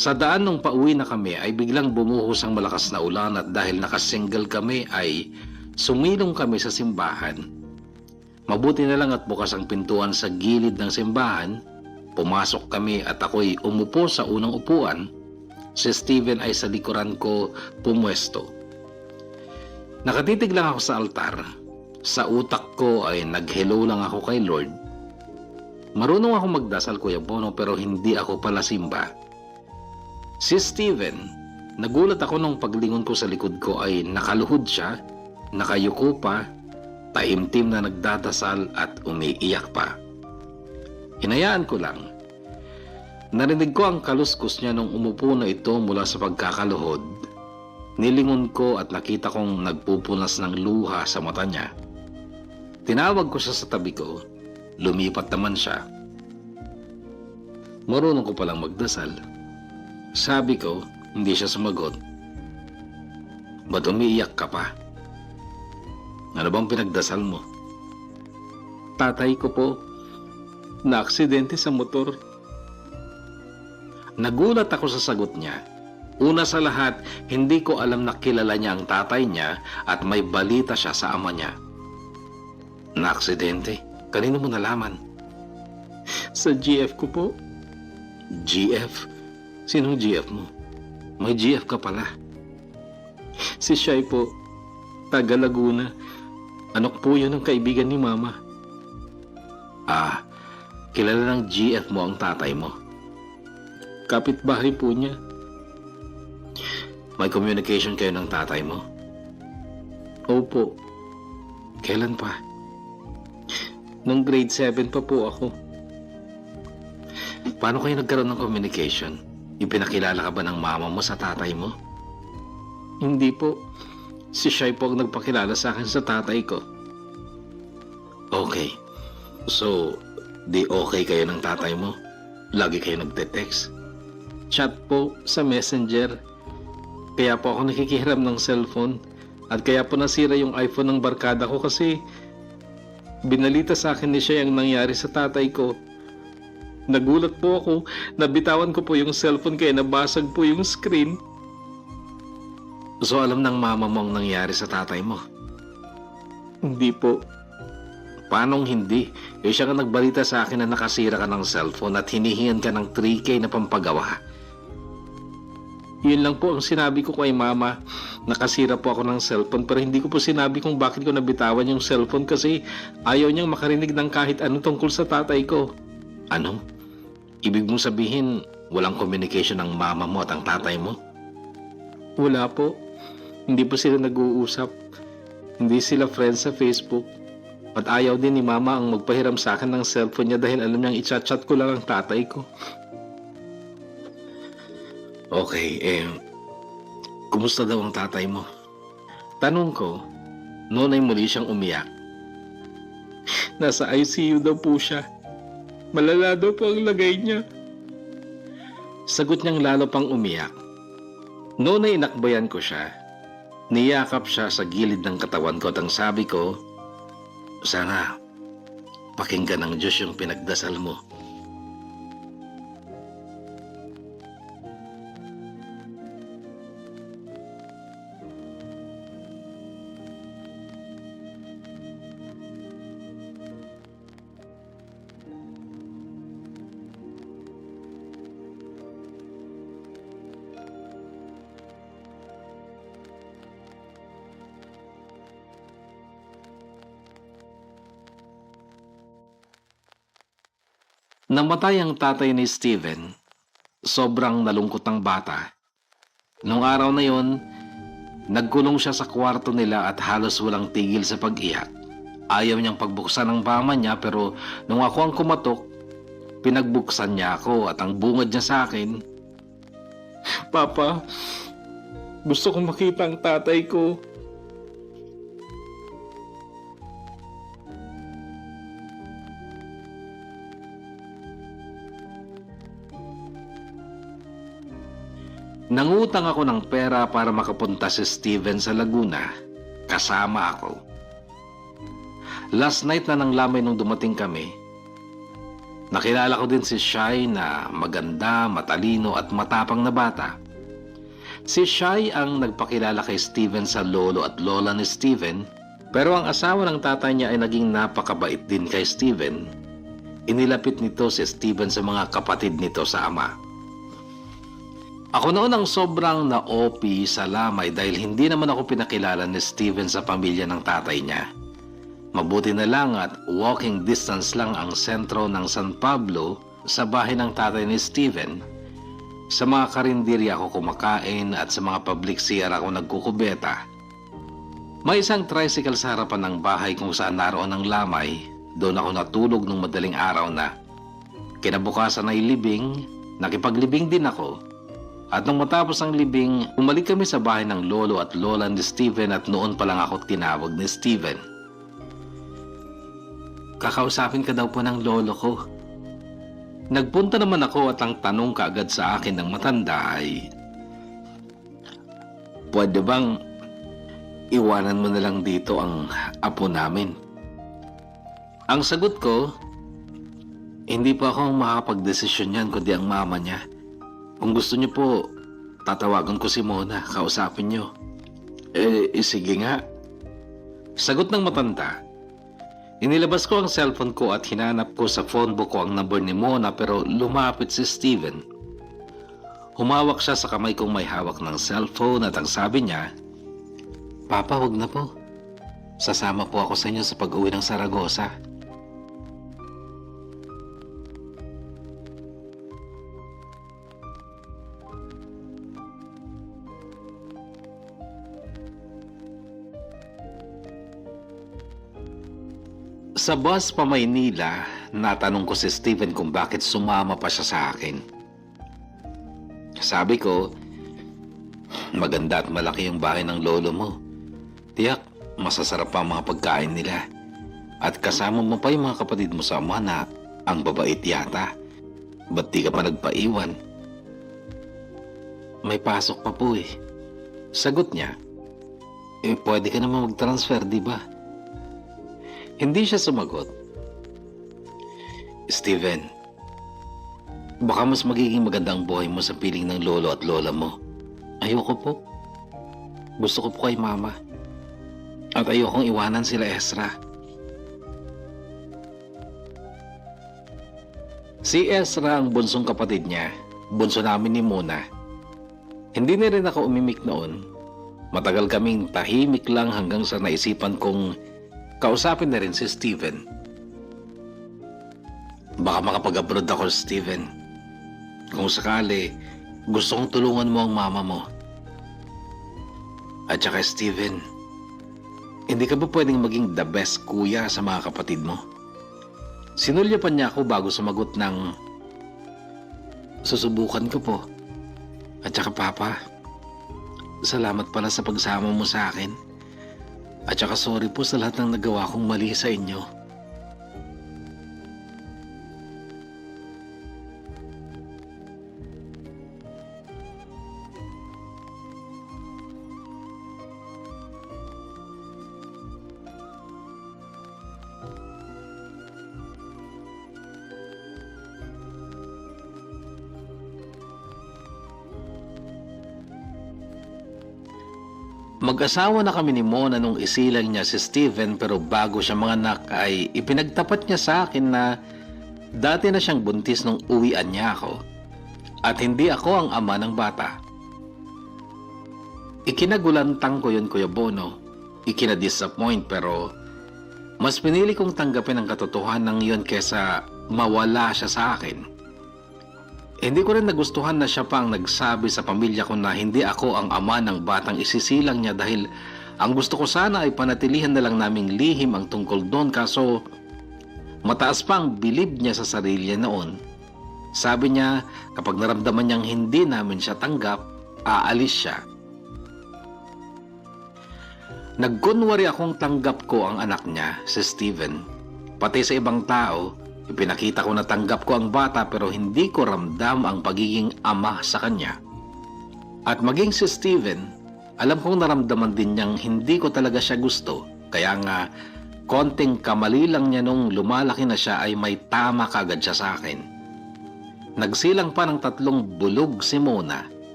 Sa daan nung pauwi na kami ay biglang bumuhos ang malakas na ulan at dahil nakasingle kami ay sumilong kami sa simbahan. Mabuti na lang at bukas ang pintuan sa gilid ng simbahan. Pumasok kami at ako'y umupo sa unang upuan. Si Steven ay sa likuran ko pumwesto. Nakatitig lang ako sa altar. Sa utak ko ay nag-hello lang ako kay Lord. Marunong ako magdasal, Kuya Bono, pero hindi ako pala simba. Si Steven, nagulat ako nung paglingon ko sa likod ko ay nakaluhod siya, nakayuko pa, taimtim na nagdadasal at umiiyak pa. Hinayaan ko lang. Narinig ko ang kaluskos niya nung umupo na ito mula sa pagkakaluhod. Nilingon ko at nakita kong nagpupunas ng luha sa mata niya. Tinawag ko siya sa tabi ko. Lumipat naman siya. Marunong ko palang magdasal. Sabi ko, hindi siya sumagot. Ba't umiiyak ka pa? Ano bang pinagdasal mo? Tatay ko po, na-aksidente sa motor. Nagulat ako sa sagot niya. Una sa lahat, hindi ko alam na kilala niya ang tatay niya at may balita siya sa ama niya. Na-aksidente? Kanino mo nalaman? Sa GF ko po. GF? Sinong GF mo? May GF ka pala. Si Shai po, taga Laguna. Anak po yun ng kaibigan ni Mama. Ah, kilala ng GF mo ang tatay mo. Kapitbahay po niya. May communication kayo ng tatay mo? Opo. Kailan pa? Nung grade 7 pa po ako. Paano kayo nagkaroon ng communication? Ipinakilala ka ba ng mama mo sa tatay mo? Hindi po. Si Shai po ang nagpakilala sa akin sa tatay ko. Okay. So, di okay kayo ng tatay mo? Lagi kayo nagte-text? Chat po sa messenger. Kaya po ako nakikihiram ng cellphone. At kaya po nasira yung iPhone ng barkada ko kasi binalita sa akin ni Shai ang nangyari sa tatay ko. Nagulat po ako, nabitawan ko po yung cellphone kaya nabasag po yung screen. So alam ng mama mo ang nangyari sa tatay mo? Hindi po. Paanong hindi? Eh siya ka nagbalita sa akin na nakasira ka ng cellphone at hinihingan ka ng 3K na pampagawa. Yun lang po ang sinabi ko kay mama. Nakasira po ako ng cellphone pero hindi ko po sinabi kung bakit ko nabitawan yung cellphone kasi ayaw niyang makarinig ng kahit ano tungkol sa tatay ko. Ano? Ibig mong sabihin walang communication ng mama mo at ang tatay mo? Wala po. Hindi po sila nag-uusap. Hindi sila friends sa Facebook. At ayaw din ni mama ang magpahiram sa akin ng cellphone niya dahil alam niyang i-chat-chat ko lang ang tatay ko. Okay, kumusta daw ang tatay mo? Tanong ko, noon ay muli siyang umiyak. Nasa ICU daw po siya. Malala daw po ang lagay niya. Sagot niyang lalo pang umiyak. Noon ay inakbayan ko siya. Niyakap siya sa gilid ng katawan ko at ang sabi ko, sana pakinggan ng Diyos yung pinagdasal mo. Namatay ang tatay ni Steven. Sobrang nalungkot ang bata. Nung araw na yon, nagkulong siya sa kwarto nila at halos walang tigil sa pag-iyak. Ayaw niyang pagbuksan ang pama niya pero nung ako ang kumatok, pinagbuksan niya ako at ang bungad niya sa akin, Papa, gusto kong makita ang tatay ko. Nangutang ako ng pera para makapunta si Steven sa Laguna. Kasama ako. Last night na nang lamay nung dumating kami. Nakilala ko din si Shai na maganda, matalino at matapang na bata. Si Shai ang nagpakilala kay Steven sa lolo at lola ni Steven, pero ang asawa ng tatay niya ay naging napakabait din kay Steven. Inilapit nito si Steven sa mga kapatid nito sa ama. Ako noon ang sobrang na-OP sa lamay dahil hindi naman ako pinakilala ni Steven sa pamilya ng tatay niya. Mabuti na lang at walking distance lang ang sentro ng San Pablo sa bahay ng tatay ni Steven. Sa mga karinderya ako kumakain at sa mga public CR ako nagkukubeta. May isang tricycle sa harapan ng bahay kung saan naroon ang lamay. Doon ako natulog nung madaling araw na. Kinabukasan ay libing, Nakipaglibing din ako. At nung matapos ang libing, umalik kami sa bahay ng lolo at lola ni Steven at noon pa lang ako tinawag ni Steven. Kakausapin ka daw po ng lolo ko. Nagpunta naman ako at ang tanong kaagad sa akin ng matanda ay, pwede bang iwanan mo na lang dito ang apo namin? Ang sagot ko, hindi pa ako makakapag-desisyon yan kundi ang mama niya. Kung gusto niyo po, tatawagan ko si Mona, kausapin niyo. Sige nga. Sagot ng matanda. Inilabas ko ang cellphone ko at hinanap ko sa phone book ko ang number ni Mona pero lumapit si Steven. Humawak siya sa kamay kong may hawak ng cellphone at ang sabi niya, Papa, wag na po. Sasama po ako sa inyo sa pag-uwi ng Saragossa. Sa bus pa Maynila, natanong ko si Steven kung bakit sumama pa siya sa akin. Sabi ko, maganda at malaki yung bahay ng lolo mo. Tiyak, masasarap pa ang mga pagkain nila. At kasama mo pa yung mga kapatid mo sa ama na ang babait yata. Ba't di ka pa nagpaiwan? May pasok pa po eh. Sagot niya, pwede ka naman mag-transfer, di ba? Hindi siya sumagot. Steven, baka mas magiging magandang buhay mo sa piling ng lolo at lola mo. Ayoko po. Gusto ko po kay mama. At ayokong iwanan sila Ezra. Si Ezra ang bunsong kapatid niya. Bunso namin ni Mona. Hindi na rin ako umimik noon. Matagal kaming tahimik lang hanggang sa naisipan kong kausapin na rin si Steven. Baka makapag-abroad ako, Steven. Kung sakali, gusto kong tulungan mo ang mama mo. At saka, Steven, hindi ka ba pwedeng maging the best kuya sa mga kapatid mo? Sinulyapan niya ako bago sumagot ng, susubukan ko po. At saka, Papa, salamat pala sa pagsama mo sa akin. At saka sorry po sa lahat ng nagawa kong mali sa inyo. Mag-asawa na kami ni Mona nung isilang niya si Steven pero bago siya manganak ay ipinagtapat niya sa akin na dati na siyang buntis nung uwian niya ako at hindi ako ang ama ng bata. Ikinagulantang ko yun, Kuya Bono. Ikinadisappoint pero mas pinili kong tanggapin ang katotohanan ng yun kesa mawala siya sa akin. Hindi ko rin nagustuhan na siya pa ang nagsabi sa pamilya ko na hindi ako ang ama ng batang isisilang niya dahil ang gusto ko sana ay panatilihan na lang naming lihim ang tungkol doon kaso mataas pa ang bilib niya sa sarili niya noon. Sabi niya kapag naramdaman niyang hindi namin siya tanggap, aalis siya. Nagkunwari akong tanggap ko ang anak niya, si Steven. Pati sa ibang tao, ipinakita ko na tanggap ko ang bata pero hindi ko ramdam ang pagiging ama sa kanya. At maging si Steven, alam kong naramdaman din niyang hindi ko talaga siya gusto. Kaya nga, konting kamali lang niya nung lumalaki na siya ay may tama kagad siya sa akin. Nagsilang pa ng 3 bulog si Mona.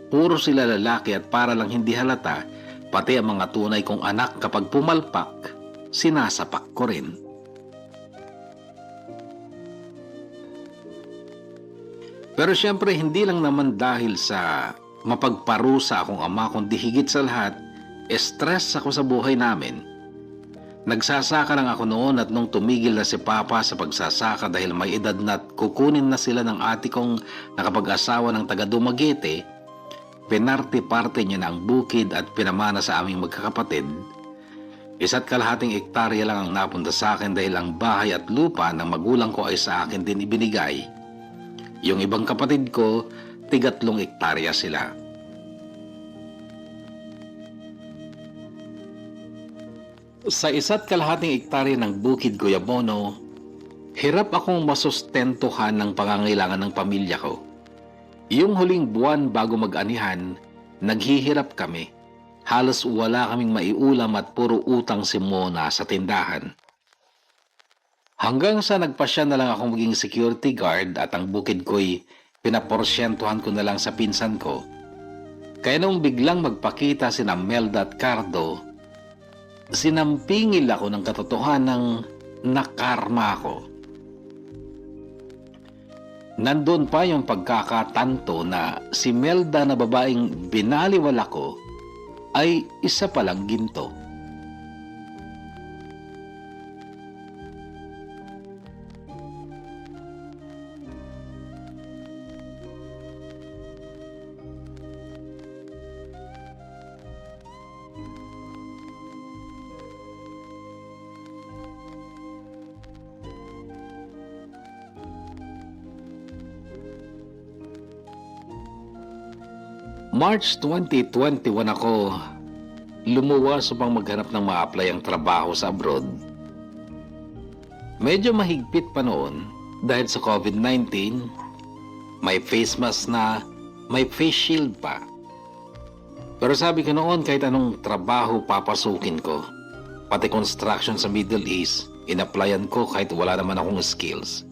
Puro sila lalaki at para lang hindi halata, pati ang mga tunay kong anak kapag pumalpak, sinasapak ko rin. Pero siyempre hindi lang naman dahil sa mapagparusa akong ama kundi higit sa lahat, stress ako sa buhay namin. Nagsasaka lang ako noon at nung tumigil na si Papa sa pagsasaka dahil may edad na kukunin na sila ng ate kong nakapag-asawa ng taga Dumaguete, pinarte-parte niya na ang bukid at pinamana sa aming magkakapatid. 1.5 hektarya lang ang napunta sa akin dahil ang bahay at lupa ng magulang ko ay sa akin din ibinigay. Yung ibang kapatid ko, 3 hektarya sila. Sa 1.5 hektarya ng bukid Guyabono, hirap akong masustentuhan ng pangangailangan ng pamilya ko. Yung huling buwan bago mag-anihan, naghihirap kami. Halos wala kaming maiulam at puro utang si Mona sa tindahan. Hanggang sa nagpasya na lang akong maging security guard at ang bukid ko'y pinaporsyentuhan ko na lang sa pinsan ko. Kaya nung biglang magpakita sina Melda at Cardo, sinampingil ako ng katotohanan nakarma ako. Nandun pa yung pagkakatanto na si Melda na babaeng binaliwala ko ay isa palang ginto. March 2021 ako lumuwas upang maghanap ng ma-apply ang trabaho sa abroad. Medyo mahigpit pa noon dahil sa COVID-19, may face mask na, may face shield pa. Pero sabi ko noon kahit anong trabaho papasukin ko, pati construction sa Middle East, in-applyan ko kahit wala naman akong skills.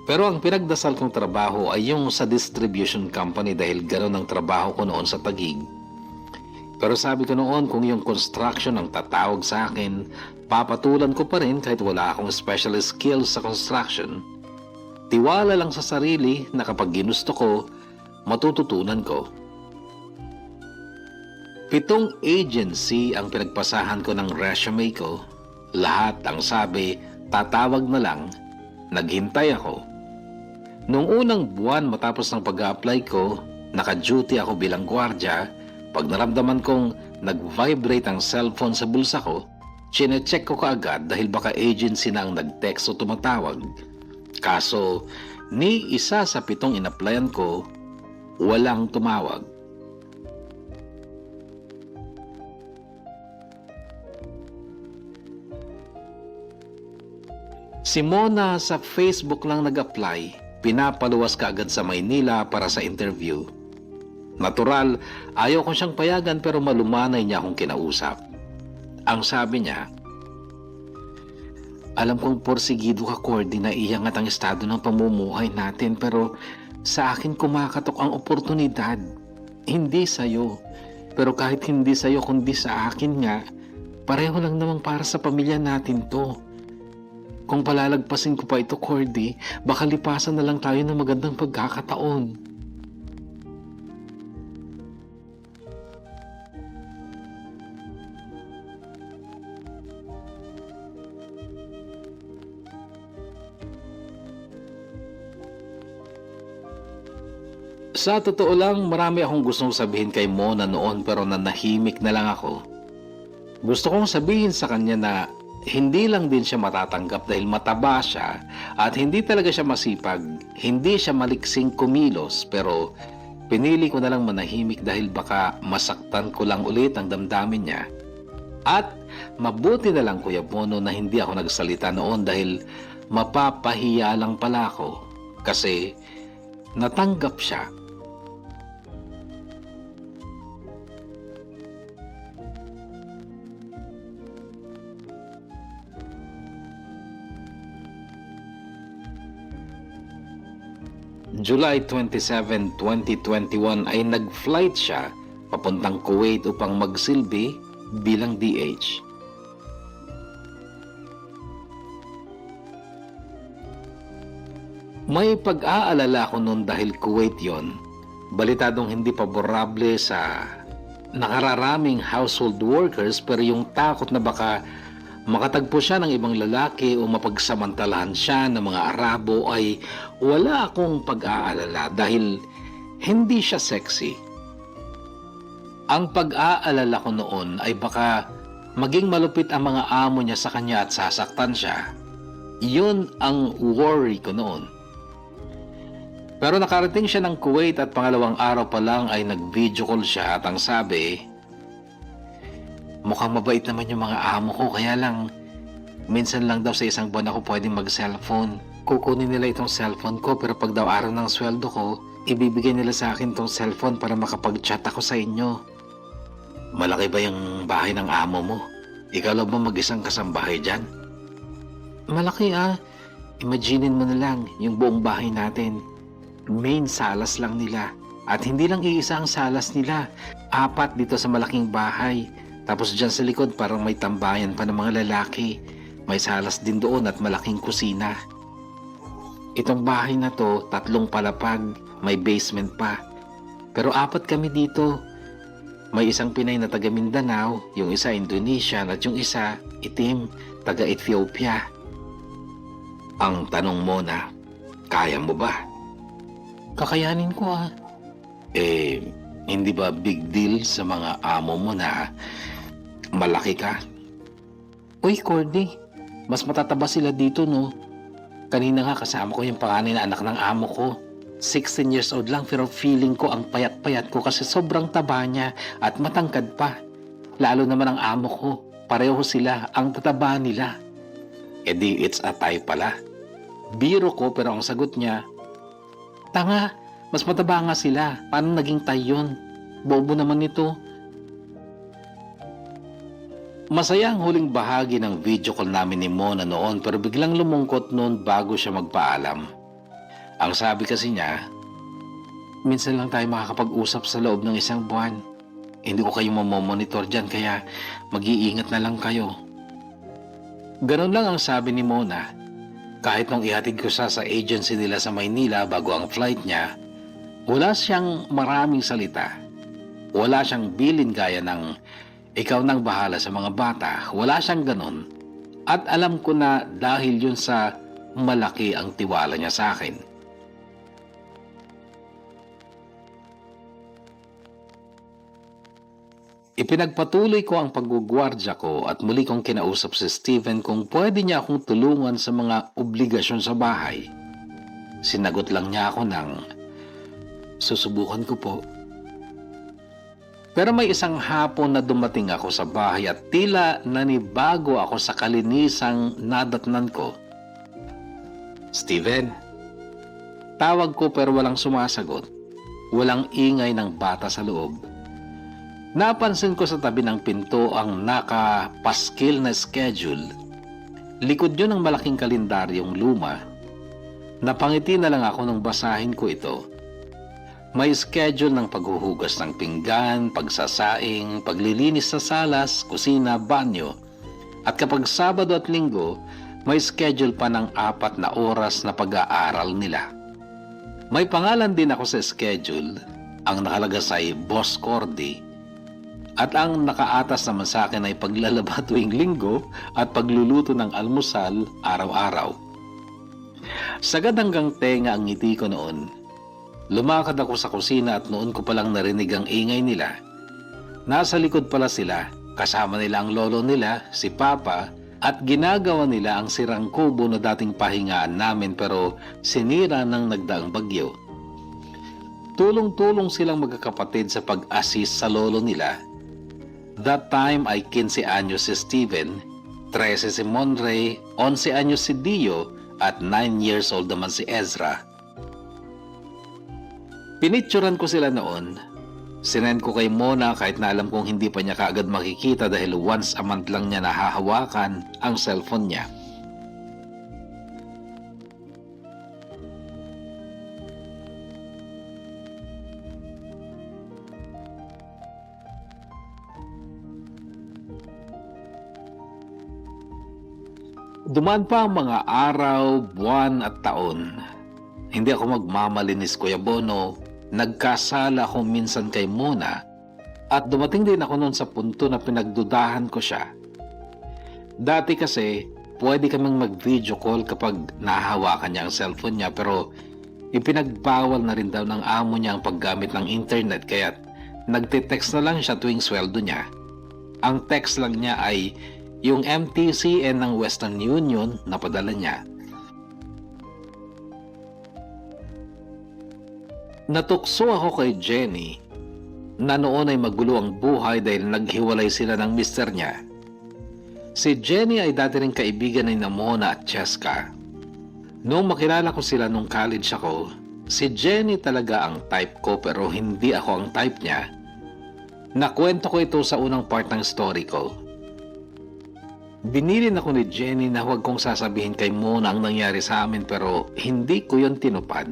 Pero ang pinagdasal kong trabaho ay yung sa distribution company dahil gano'n ang trabaho ko noon sa Taguig. Pero sabi ko noon kung yung construction ang tatawag sa akin, papatulan ko pa rin kahit wala akong special skills sa construction. Tiwala lang sa sarili na kapag ginusto ko, matututunan ko. 7 agency ang pinagpasahan ko ng resume ko. Lahat ang sabi, tatawag na lang. Naghintay ako. Noong unang buwan matapos ng pag-a-apply ko, naka-duty ako bilang gwardya. Pag naramdaman kong nag-vibrate ang cellphone sa bulsa ko, chine-check ko kaagad dahil baka agency na ang nag-text o tumatawag. Kaso, ni isa sa 7 in-applyan ko, walang tumawag. Si Mona sa Facebook lang nag-apply, pinapaluwas ka agad sa Maynila para sa interview. Natural, ayaw ko siyang payagan pero malumanay niya akong kinausap. Ang sabi niya, alam kong porsigido ka, Cordy, na iangat ang estado ng pamumuhay natin pero sa akin kumakatok ang oportunidad. Hindi sa'yo. Pero kahit hindi sa'yo kundi sa akin nga, pareho lang namang para sa pamilya natin to. Kung palalagpasin ko pa ito, Cordy, baka lipasan na lang tayo ng magandang pagkakataon. Sa totoo lang, marami akong gustong sabihin kay Mona noon pero nanahimik na lang ako. Gusto kong sabihin sa kanya na hindi lang din siya matatanggap dahil mataba siya at hindi talaga siya masipag, hindi siya maliksing kumilos, pero pinili ko na lang manahimik dahil baka masaktan ko lang ulit ang damdamin niya. At mabuti na lang, Kuya Bono, na hindi ako nagsalita noon dahil mapapahiya lang pala ako kasi natanggap siya. July 27, 2021 ay nag-flight siya papuntang Kuwait upang magsilbi bilang DH. May pag-aalala ko noon dahil Kuwait yon. Balitadong hindi paborable sa nakararaming household workers pero yung takot na baka makatagpo siya ng ibang lalaki o mapagsamantalahan siya ng mga Arabo ay wala akong pag-aalala dahil hindi siya sexy. Ang pag-aalala ko noon ay baka maging malupit ang mga amo niya sa kanya at sasaktan siya. Yun ang worry ko noon. Pero nakarating siya ng Kuwait at pangalawang araw pa lang ay nag-video call siya at ang sabi, mukhang mabait naman yung mga amo ko, kaya lang minsan lang daw sa isang buwan ako pwedeng mag-cellphone. Kukunin nila itong cellphone ko pero pag daw araw ng sweldo ko, ibibigay nila sa akin itong cellphone para makapag-chat ako sa inyo. Malaki ba yung bahay ng amo mo? Ikaw lang ba mag-isang kasambahay dyan? Malaki Imaginin mo na lang yung buong bahay natin. Main salas lang nila. At hindi lang iisa ang salas nila. 4 dito sa malaking bahay. Tapos dyan sa likod parang may tambayan pa ng mga lalaki. May salas din doon at malaking kusina. Itong bahay na to, 3 palapag. May basement pa. Pero 4 kami dito. May isang Pinay na taga Mindanao, yung isa Indonesian at yung isa itim, taga Ethiopia. Ang tanong mo na, kaya mo ba? Kakayanin ko hindi ba big deal sa mga amo mo na malaki ka? Uy, Cordy, mas matataba sila dito, no? Kanina nga kasama ko yung panganay na anak ng amo ko. 16 years old lang pero feeling ko ang payat-payat ko kasi sobrang taba niya at matangkad pa. Lalo naman ang amo ko, pareho sila, ang tataba nila. Di it's a tie pala. Biro ko pero ang sagot niya, tanga, mas mataba nga sila. Paano naging tie yun? Bobo naman nito. Masaya ang huling bahagi ng video call namin ni Mona noon pero biglang lumungkot noon bago siya magpaalam. Ang sabi kasi niya, minsan lang tayo makakapag-usap sa loob ng 1 buwan. Hindi ko kayo mamomonitor dyan kaya mag-iingat na lang kayo. Ganon lang ang sabi ni Mona. Kahit nung ihatid ko siya sa agency nila sa Maynila bago ang flight niya, wala siyang maraming salita. Wala siyang bilin gaya ng ikaw nang bahala sa mga bata. Wala siyang ganon. At alam ko na dahil yun sa malaki ang tiwala niya sa akin. Ipinagpatuloy ko ang paggugwardya ko at muli kong kinausap si Steven kung pwede niya akong tulungan sa mga obligasyon sa bahay. Sinagot lang niya ako ng, susubukan ko po. Pero may isang hapon na dumating ako sa bahay at tila nanibago ako sa kalinisang nadatnan ko. Steven, tawag ko pero walang sumasagot. Walang ingay ng bata sa loob. Napansin ko sa tabi ng pinto ang nakapaskil na schedule. Likod yun ng malaking kalendaryong luma. Napangiti na lang ako nung basahin ko ito. May schedule ng paghuhugas ng pinggan, pagsasaing, paglilinis sa salas, kusina, banyo. At kapag Sabado at Linggo, may schedule pa ng 4 na oras na pag-aaral nila. May pangalan din ako sa schedule. Ang nakalagay ay Boss Cordy. At ang nakaatas naman sa akin ay paglalaba tuwing Linggo at pagluluto ng almusal araw-araw. Sagad hanggang tenga ang ngiti ko noon. Lumakad ako sa kusina at noon ko palang narinig ang ingay nila. Nasa likod pala sila, kasama nila ang lolo nila, si Papa, at ginagawa nila ang sirang kubo na dating pahingaan namin pero sinira ng nagdaang bagyo. Tulong-tulong silang magkakapatid sa pag-assist sa lolo nila. That time ay 15 anyos si Steven, 13 si Monray, 11 anyos si Dio, at 9 years old naman si Ezra. Pinicturan ko sila noon. Sinend ko kay Mona kahit na alam kong hindi pa niya kaagad makikita dahil once a month lang niya nahahawakan ang cellphone niya. Dumaan pa ang mga araw, buwan at taon. Hindi ako magmamalinis, Kuya Bono. Nagkasala ako minsan kay Mona at dumating din ako noon sa punto na pinagdudahan ko siya. Dati kasi, pwede kaming mag-video call kapag nahahawakan niya ang cellphone niya pero ipinagbawal na rin daw ng amo niya ang paggamit ng internet kaya nagte-text na lang siya tuwing sweldo niya. Ang text lang niya ay yung MTCN ng Western Union na padala niya. Natukso ako kay Jenny na noon ay magulo ang buhay dahil naghiwalay sila ng mister niya. Si Jenny ay dati ring kaibigan ni Mona at Cheska. Noong makilala ko sila nung college ako, si Jenny talaga ang type ko pero hindi ako ang type niya. Nakwento ko ito sa unang part ng story ko. Binilin ako ni Jenny na huwag kong sasabihin kay Mona ang nangyari sa amin pero hindi ko yon tinupad.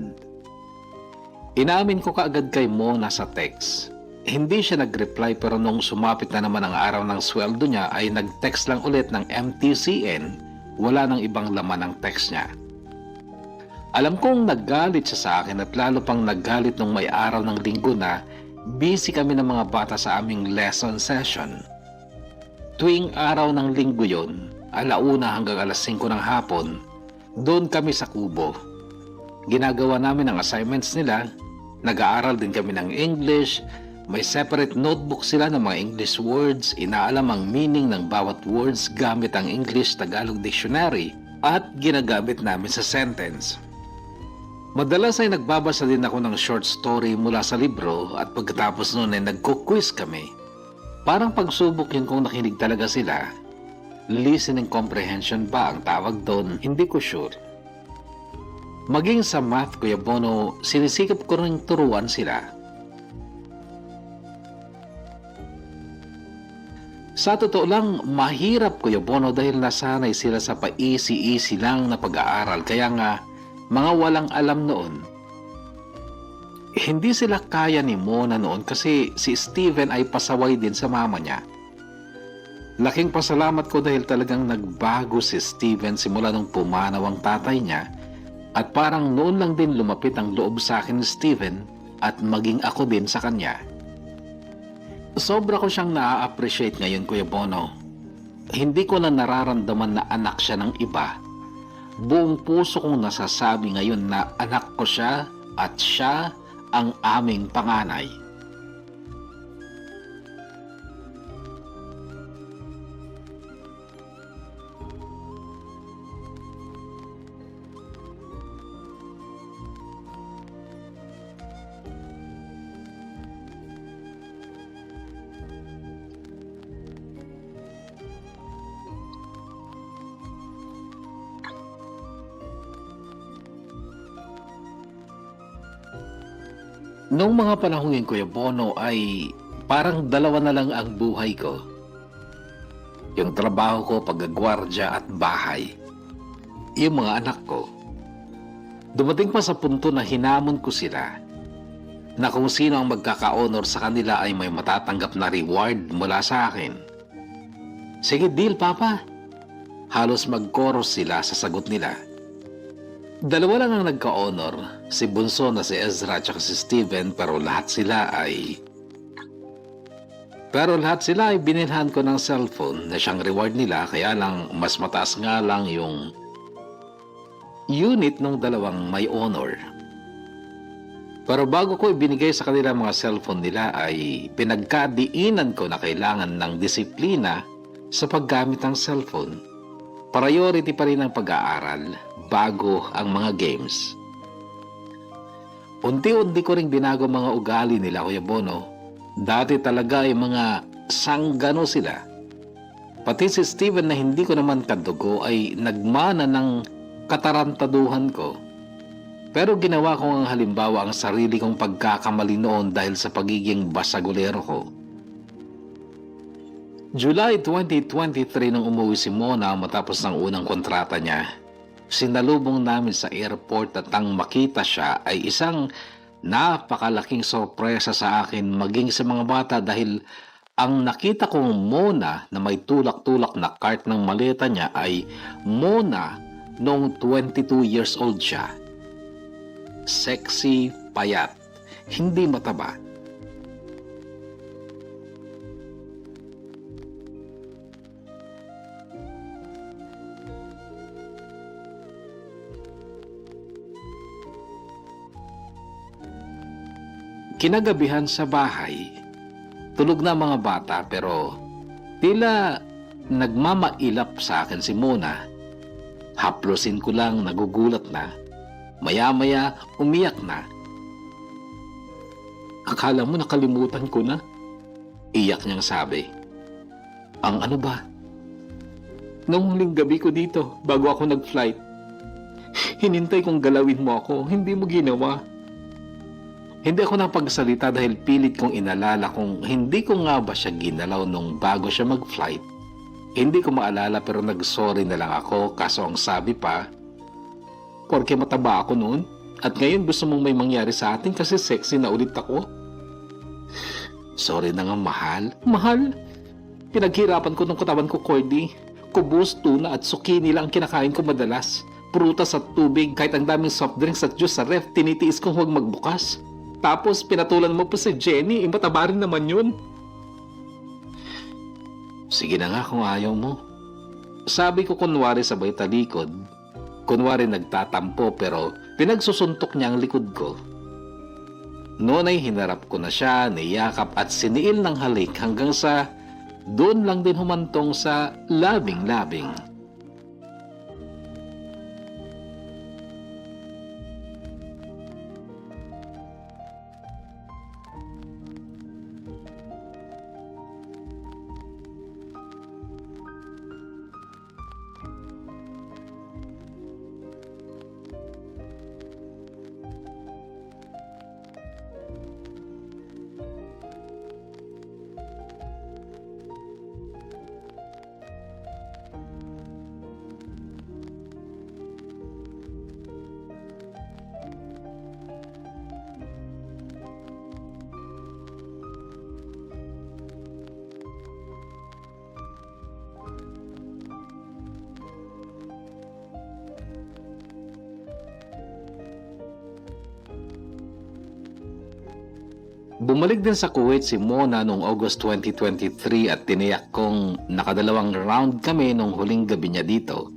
Inamin ko kaagad kay Mona sa text. Hindi siya nag-reply pero nung sumapit na naman ang araw ng sweldo niya ay nag-text lang ulit ng MTCN, wala nang ibang laman ng text niya. Alam kong naggalit siya sa akin at lalo pang naggalit nung may araw ng linggo na busy kami ng mga bata sa aming lesson session. Tuwing araw ng linggo yon, 1:00 hanggang 5:00 ng hapon, doon kami sa kubo. Ginagawa namin ang assignments nila, nag-aaral din kami ng English, may separate notebook sila ng mga English words, inaalam ang meaning ng bawat words gamit ang English-Tagalog dictionary at ginagamit namin sa sentence. Madalas ay nagbabasa din ako ng short story mula sa libro at pagkatapos noon ay nagko-quiz kami. Parang pagsubok yun kung nakinig talaga sila. Listening comprehension ba ang tawag doon? Hindi ko sure. Maging sa math, Kuya Bono, sinisikap ko rin turuan sila. Sa totoo lang, mahirap, Kuya Bono, dahil nasanay sila sa pa-easy-easy lang na pag-aaral. Kaya nga, mga walang alam noon. Hindi sila kaya ni Mona noon kasi si Steven ay pasaway din sa mama niya. Laking pasalamat ko dahil talagang nagbago si Steven simula nung pumanaw ang tatay niya at parang noon lang din lumapit ang loob sa akin ni Steven at maging ako din sa kanya. Sobra ko siyang na-appreciate ngayon, Kuya Bono. Hindi ko na nararamdaman na anak siya ng iba. Buong puso kong nasasabi ngayon na anak ko siya at siya ang aming panganay. Noong mga panahon yun, Kuya Bono, ay parang dalawa na lang ang buhay ko. Yung trabaho ko, paggagwardya at bahay. Yung mga anak ko. Dumating pa sa punto na hinamon ko sila na kung sino ang magkaka-honor sa kanila ay may matatanggap na reward mula sa akin. Sige, deal, Papa. Halos mag-chorus sila sa sagot nila. Dalawa lang ang nagka-honor, si Bunso na si Ezra at si Steven, pero lahat sila ay binilhan ko ng cellphone na siyang reward nila, kaya lang mas mataas nga lang yung unit ng dalawang may honor. Pero bago ko ibinigay sa kanila mga cellphone nila ay pinagkadiinan ko na kailangan ng disiplina sa paggamit ng cellphone. Priority pa rin ang pag-aaral bago ang mga games. Unti-unti ko ring binago mga ugali nila, Kuya Bono. Dati talaga ay mga sanggano sila. Pati si Steven na hindi ko naman kadugo ay nagmana ng katarantaduhan ko. Pero ginawa ko ang halimbawa ang sarili kong pagkakamali noon dahil sa pagiging basagulero ko. July 2023 nang umuwi si Mona matapos ng unang kontrata niya, sinalubong namin sa airport at ang makita siya ay isang napakalaking sorpresa sa akin maging sa mga bata dahil ang nakita kong Mona na may tulak-tulak na cart ng maleta niya ay Mona noong 22 years old siya. Sexy, payat, hindi mataba. Kinagabihan sa bahay, tulog na mga bata pero tila nagmamailap sa akin si Mona. Haplusin ko lang, nagugulat na. Maya-maya umiyak na. Akala mo nakalimutan ko na? Iyak niyang sabi. Ang ano ba? Nung huling gabi ko dito, bago ako nag-flight, hinintay kong galawin mo ako, hindi mo ginawa. Hindi ako napagsalita dahil pilit kong inalala kung hindi ko nga ba siya ginalaw nung bago siya mag-flight. Hindi ko maalala pero nag-sorry na lang ako, kaso ang sabi pa, porke mataba ako noon at ngayon gusto mong may mangyari sa atin kasi sexy na ulit ako. Sorry na nga, mahal. Mahal? Pinaghirapan ko ng katawan ko, Cordy. Kubos, tuna at zucchini lang ang kinakain ko madalas. Prutas at tubig, kahit ang daming soft drinks at juice sa ref, tinitiis kong huwag magbukas. Tapos pinatulan mo pa si Jenny, mataba rin naman yun. Sige na nga kung ayaw mo. Sabi ko kunwari sabay talikod. Kunwari nagtatampo pero pinagsusuntok niya ang likod ko. Noon ay hinarap ko na siya, niyakap at siniil ng halik hanggang sa doon lang din humantong sa labing-labing. Bumalik din sa Kuwait si Mona noong August 2023 at tiniyak kong nakadalawang round kami nung huling gabi niya dito.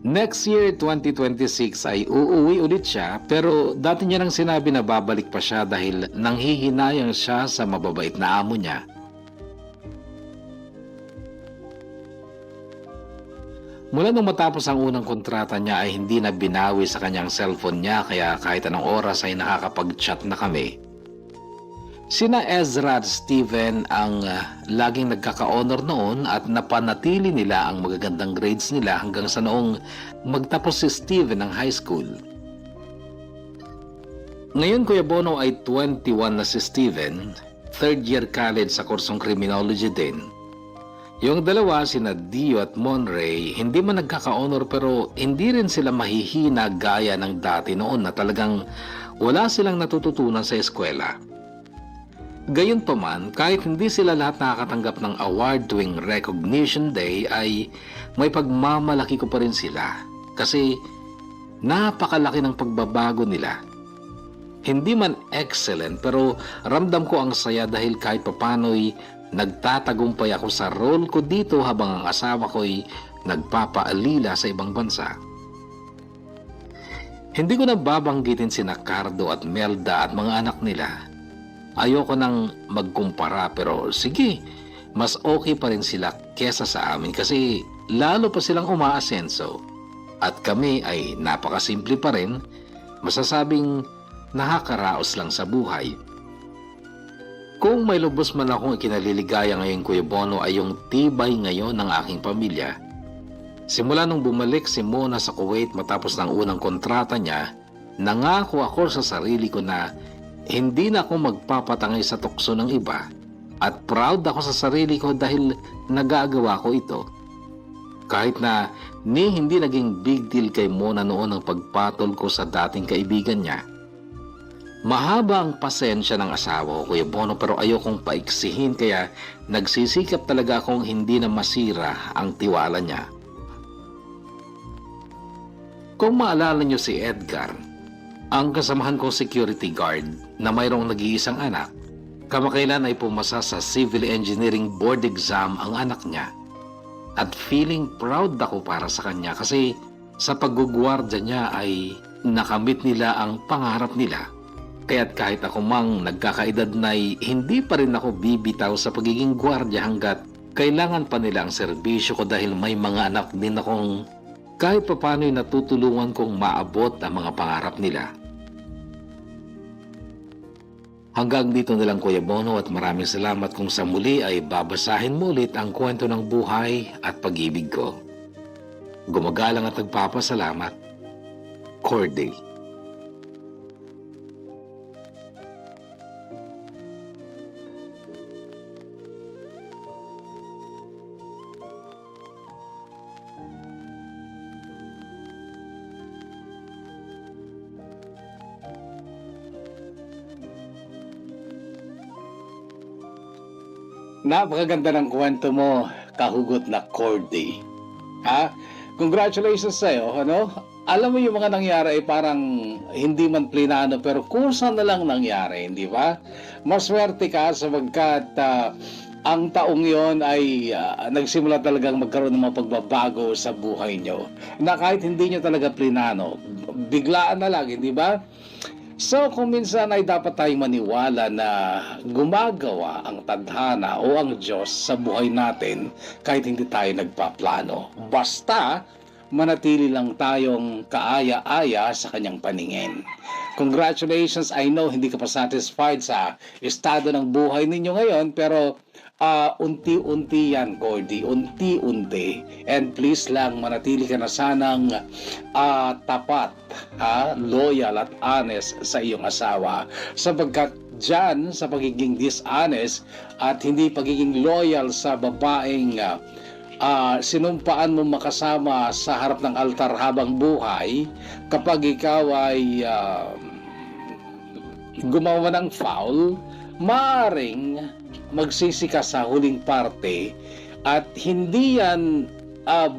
Next year, 2026 ay uuwi ulit siya pero dati niya nang sinabi na babalik pa siya dahil nanghihinayang siya sa mababait na amo niya. Mula nung matapos ang unang kontrata niya ay hindi na binawi sa kanyang cellphone niya kaya kahit anong oras ay nakakapag-chat na kami. Sina Ezra at Steven ang laging nagkaka-honor noon at napanatili nila ang magagandang grades nila hanggang sa noong magtapos si Steven ng high school. Ngayon Kuya Bono ay 21 na si Steven, third year college sa kursong criminology din. Yung dalawa, sina Dio at Monray, hindi man nagkaka-honor pero hindi rin sila mahihina gaya ng dati noon na talagang wala silang natututunan sa eskwela. Gayunpaman, kahit hindi sila lahat nakakatanggap ng award tuwing Recognition Day ay may pagmamalaki ko pa rin sila kasi napakalaki ng pagbabago nila. Hindi man excellent pero ramdam ko ang saya dahil kahit papano'y nagtatagumpay ako sa role ko dito habang ang asawa ko'y nagpapaalila sa ibang bansa. Hindi ko na babanggitin sina Cardo at Melda at mga anak nila. Ayoko nang magkumpara pero sige, mas okay pa rin sila kesa sa amin kasi lalo pa silang umaasenso. At kami ay napakasimple pa rin, masasabing nakakaraos lang sa buhay. Kung may lubos man akong ikinaliligaya ngayon Kuya Bono ay yung tibay ngayon ng aking pamilya. Simula nung bumalik si Mona sa Kuwait matapos ng unang kontrata niya, nangako ako sa sarili ko na hindi na ako magpapatangay sa tukso ng iba at proud ako sa sarili ko dahil nagagawa ko ito. Kahit na hindi naging big deal kay Mona noon ang pagpatol ko sa dating kaibigan niya. Mahaba ang pasensya ng asawa ko Kuya Bono pero ayokong paiksihin kaya nagsisikap talaga akong hindi na masira ang tiwala niya. Kung maalala niyo si Edgar, ang kasamahan kong security guard na mayroong nag-iisang anak, kamakailan ay pumasa sa Civil Engineering Board exam ang anak niya. At feeling proud ako para sa kanya kasi sa paggugwardya niya ay nakamit nila ang pangarap nila. Kaya't kahit ako mang nagkakaedad na'y hindi pa rin ako bibitaw sa pagiging gwardya hanggat kailangan pa nila ang serbisyo ko dahil may mga anak din akong kahit papano'y natutulungan kong maabot ang mga pangarap nila. Hanggang dito na lang Kuya Bono at maraming salamat kung sa muli ay babasahin mo ulit ang kwento ng buhay at pag-ibig ko. Gumagalang at nagpapasalamat. Cordy. Napakaganda ng kwento mo, kahugot na Cordy. Ha? Congratulations sa'yo, ano? Alam mo yung mga nangyari ay parang hindi man plinano pero kusa na lang nangyari, hindi ba? Maswerte ka sapagkat ang taong yon ay nagsimula talagang magkaroon ng mga pagbabago sa buhay nyo. Na kahit hindi nyo talaga plinano, biglaan na lang, hindi ba? So, kung minsan ay dapat tayong maniwala na gumagawa ang tadhana o ang Diyos sa buhay natin kahit hindi tayo nagpaplano. Basta, manatili lang tayong kaaya-aya sa kanyang paningin. Congratulations, I know hindi ka pa satisfied sa estado ng buhay ninyo ngayon, pero unti-unti yan, Cordy, unti-unti. And please lang, manatili ka na sanang tapat, loyal at honest sa iyong asawa. Sapagkat dyan, sa pagiging dishonest at hindi pagiging loyal sa babaeng sinumpaan mo makasama sa harap ng altar habang buhay, kapag ikaw ay gumawa ng foul, maaring magsisi ka sa huling parte at hindi yan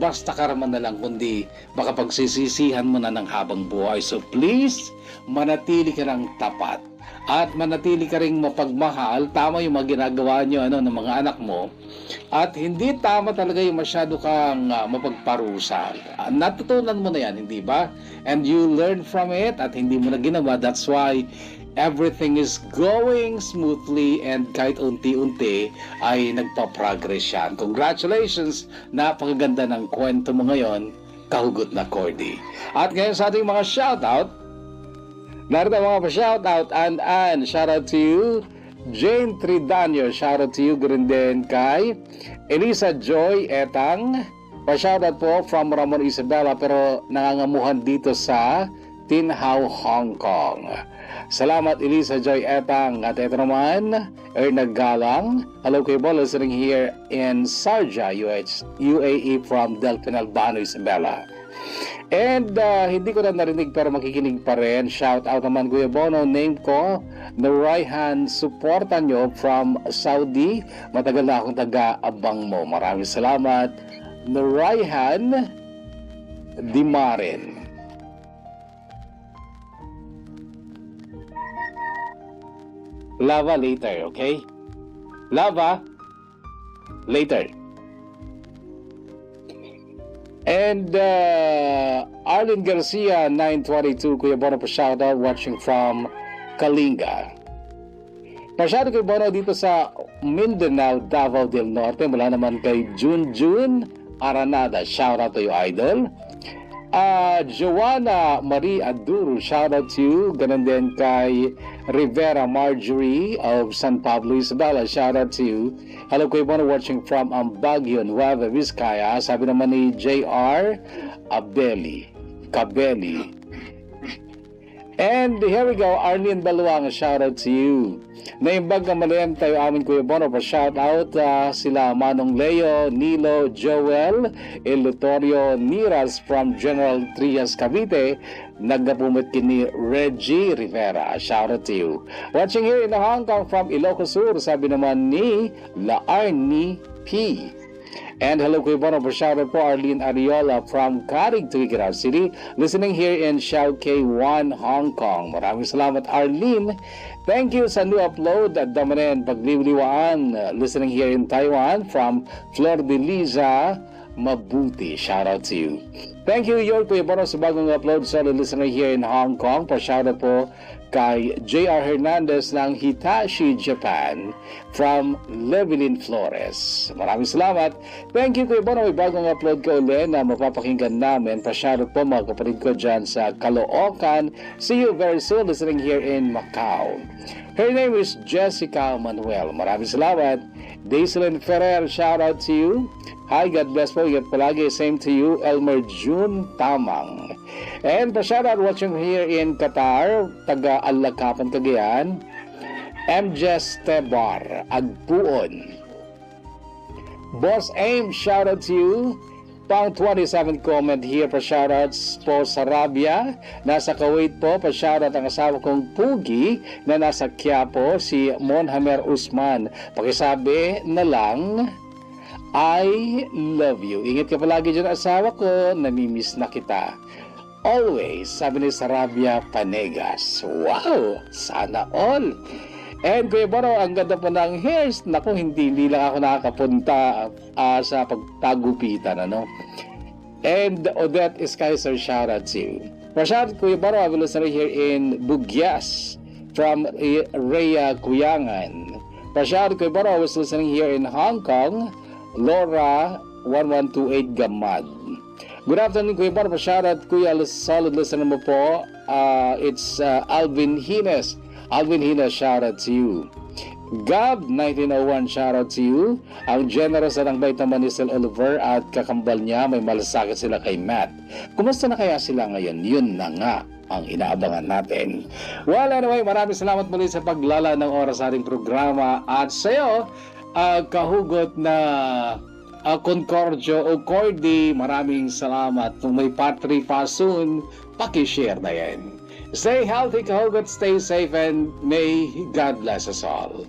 basta karaman na lang, kundi baka pagsisisihan mo na ng habang buhay. So please, manatili ka ng tapat at manatili ka ring mapagmahal. Tama yung mga ginagawa nyo ng mga anak mo, at hindi tama talaga yung masyado kang mapagparusa. Natutunan mo na yan, hindi ba? And you learn from it at hindi mo na ginawa. That's why everything is going smoothly and kahit unti-unti ay nagpa-progress yan. Congratulations! Napakaganda ng kwento mo ngayon, kahugot na Cordy. At ngayon sa ating mga shoutout, narito mga pa-shoutout, and shoutout to you, Jane Tridanyo, shoutout to you, ganoon din kay Elisa Joy Etang, pa-shoutout po from Ramon Isabela pero nangangamuhan dito sa Tin Hau, Hong Kong. Salamat Elisa Joy Etang. At ito naman, Erna Galang. Hello kay Bo, listening here in Sharjah, UAE from Delphin Albano, Isabela. And hindi ko na narinig pero makikinig pa rin. Shout out naman Kuya Bono, name ko Narayhan, suporta nyo from Saudi. Matagal na akong taga-abang mo. Maraming salamat Narayhan Dimarin. Lava later, okay? Lava later. And Arlene Garcia 922, Kuya Bono, pa-shoutout watching from Kalinga. Pa-shoutout kay Bono dito sa Mindanao, Davao del Norte. Mula naman kay Junjun Aranada, shoutout to you, idol. Joanna Marie Aduro, shoutout to you. Ganun din kay Rivera Marjorie of San Pablo, Isabela, shoutout to you. Hello Kuya Bono, watching from Baguio, Nueva Vizcaya. Sabi naman ni JR Cabelli. And here we go, Arlene Baluang, shoutout to you. Naimbag na malian tayo amin Kuya Bono, pa shoutout sila Manong Leo, Nilo, Joel, Elutorio, Niras from General Trias, Cavite. Nagapumit kini Reggie Rivera, shoutout to you. Watching here in Hong Kong from Ilocos Sur, sabi naman ni Laarni P. And hello Kuya Bono, for shoutout po Arlene Ariola from Carig, Tuguegarao City, listening here in Shao K1, Hong Kong. Maraming salamat Arlene. Thank you sa new upload at damanin pagliwliwaan, listening here in Taiwan from Flor de Liza mabuti. Shout out to you. Thank you, York Kuya Bono, sa bagong upload. Solid listener here in Hong Kong. Pa-shoutout po kay J.R. Hernandez ng Hitachi, Japan from Levelin Flores. Maraming salamat. Thank you, Kuya Bono. May bagong upload ka uli na mapapakinggan namin. Pa-shoutout po mga kapatid ko dyan sa Caloocan. See you very soon listening here in Macau. Her name is Jessica Manuel. Maraming salamat. Daislyn Ferrer, shout out to you. Hi, God bless po. Ingat palagi. Same to you, Elmer June Tamang. And pa-shout out watching here in Qatar, taga Alakapan, Cagayan, MJ Stebar, Agpuon. Boss Aim, shout out to you. Pang 27 comment here, pa-shoutouts po sa Rabia. Nasa Kuwait po, pa-shoutout ang asawa kong Pugi na nasa Quiapo, si Monhamer Usman. Pakisabi na lang, I love you. Ingat ka palagi dyan asawa ko, namimiss na kita. Always, sabi ni Sarabia Panegas. Wow, sana all. And Kuya Bono, ang ganda po ng hairs. Naku, hindi lang ako nakakapunta sa pagtagupitan, ano? And Odette Iskaiser, shout out to you. Rashad, Kuya Bono, I will listen here in Bugyas from Rhea Kuyangan. Rashad, Kuya Bono, I was listening here in Hong Kong, Laura 1128 Gamad. Good afternoon, Kuya Bono. Shout out, Kuya, solid listener mo po. It's Alvin Hines. Alvin Hines, shout out to you. Gab 1901, shout out to you. Ang generous na ng bait naman ni Sir Oliver at kakambal niya, may malasakit sila kay Matt. Kumusta na kaya sila ngayon? Yun na nga ang inaabangan natin. Well, anyway, maraming salamat muli sa paglala ng oras sa ating programa. At sa'yo, kahugot na Concordio o Cordy, maraming salamat. Kung may patri pa soon, pakishare na yan. Stay healthy, kahugot, stay safe, and may God bless us all.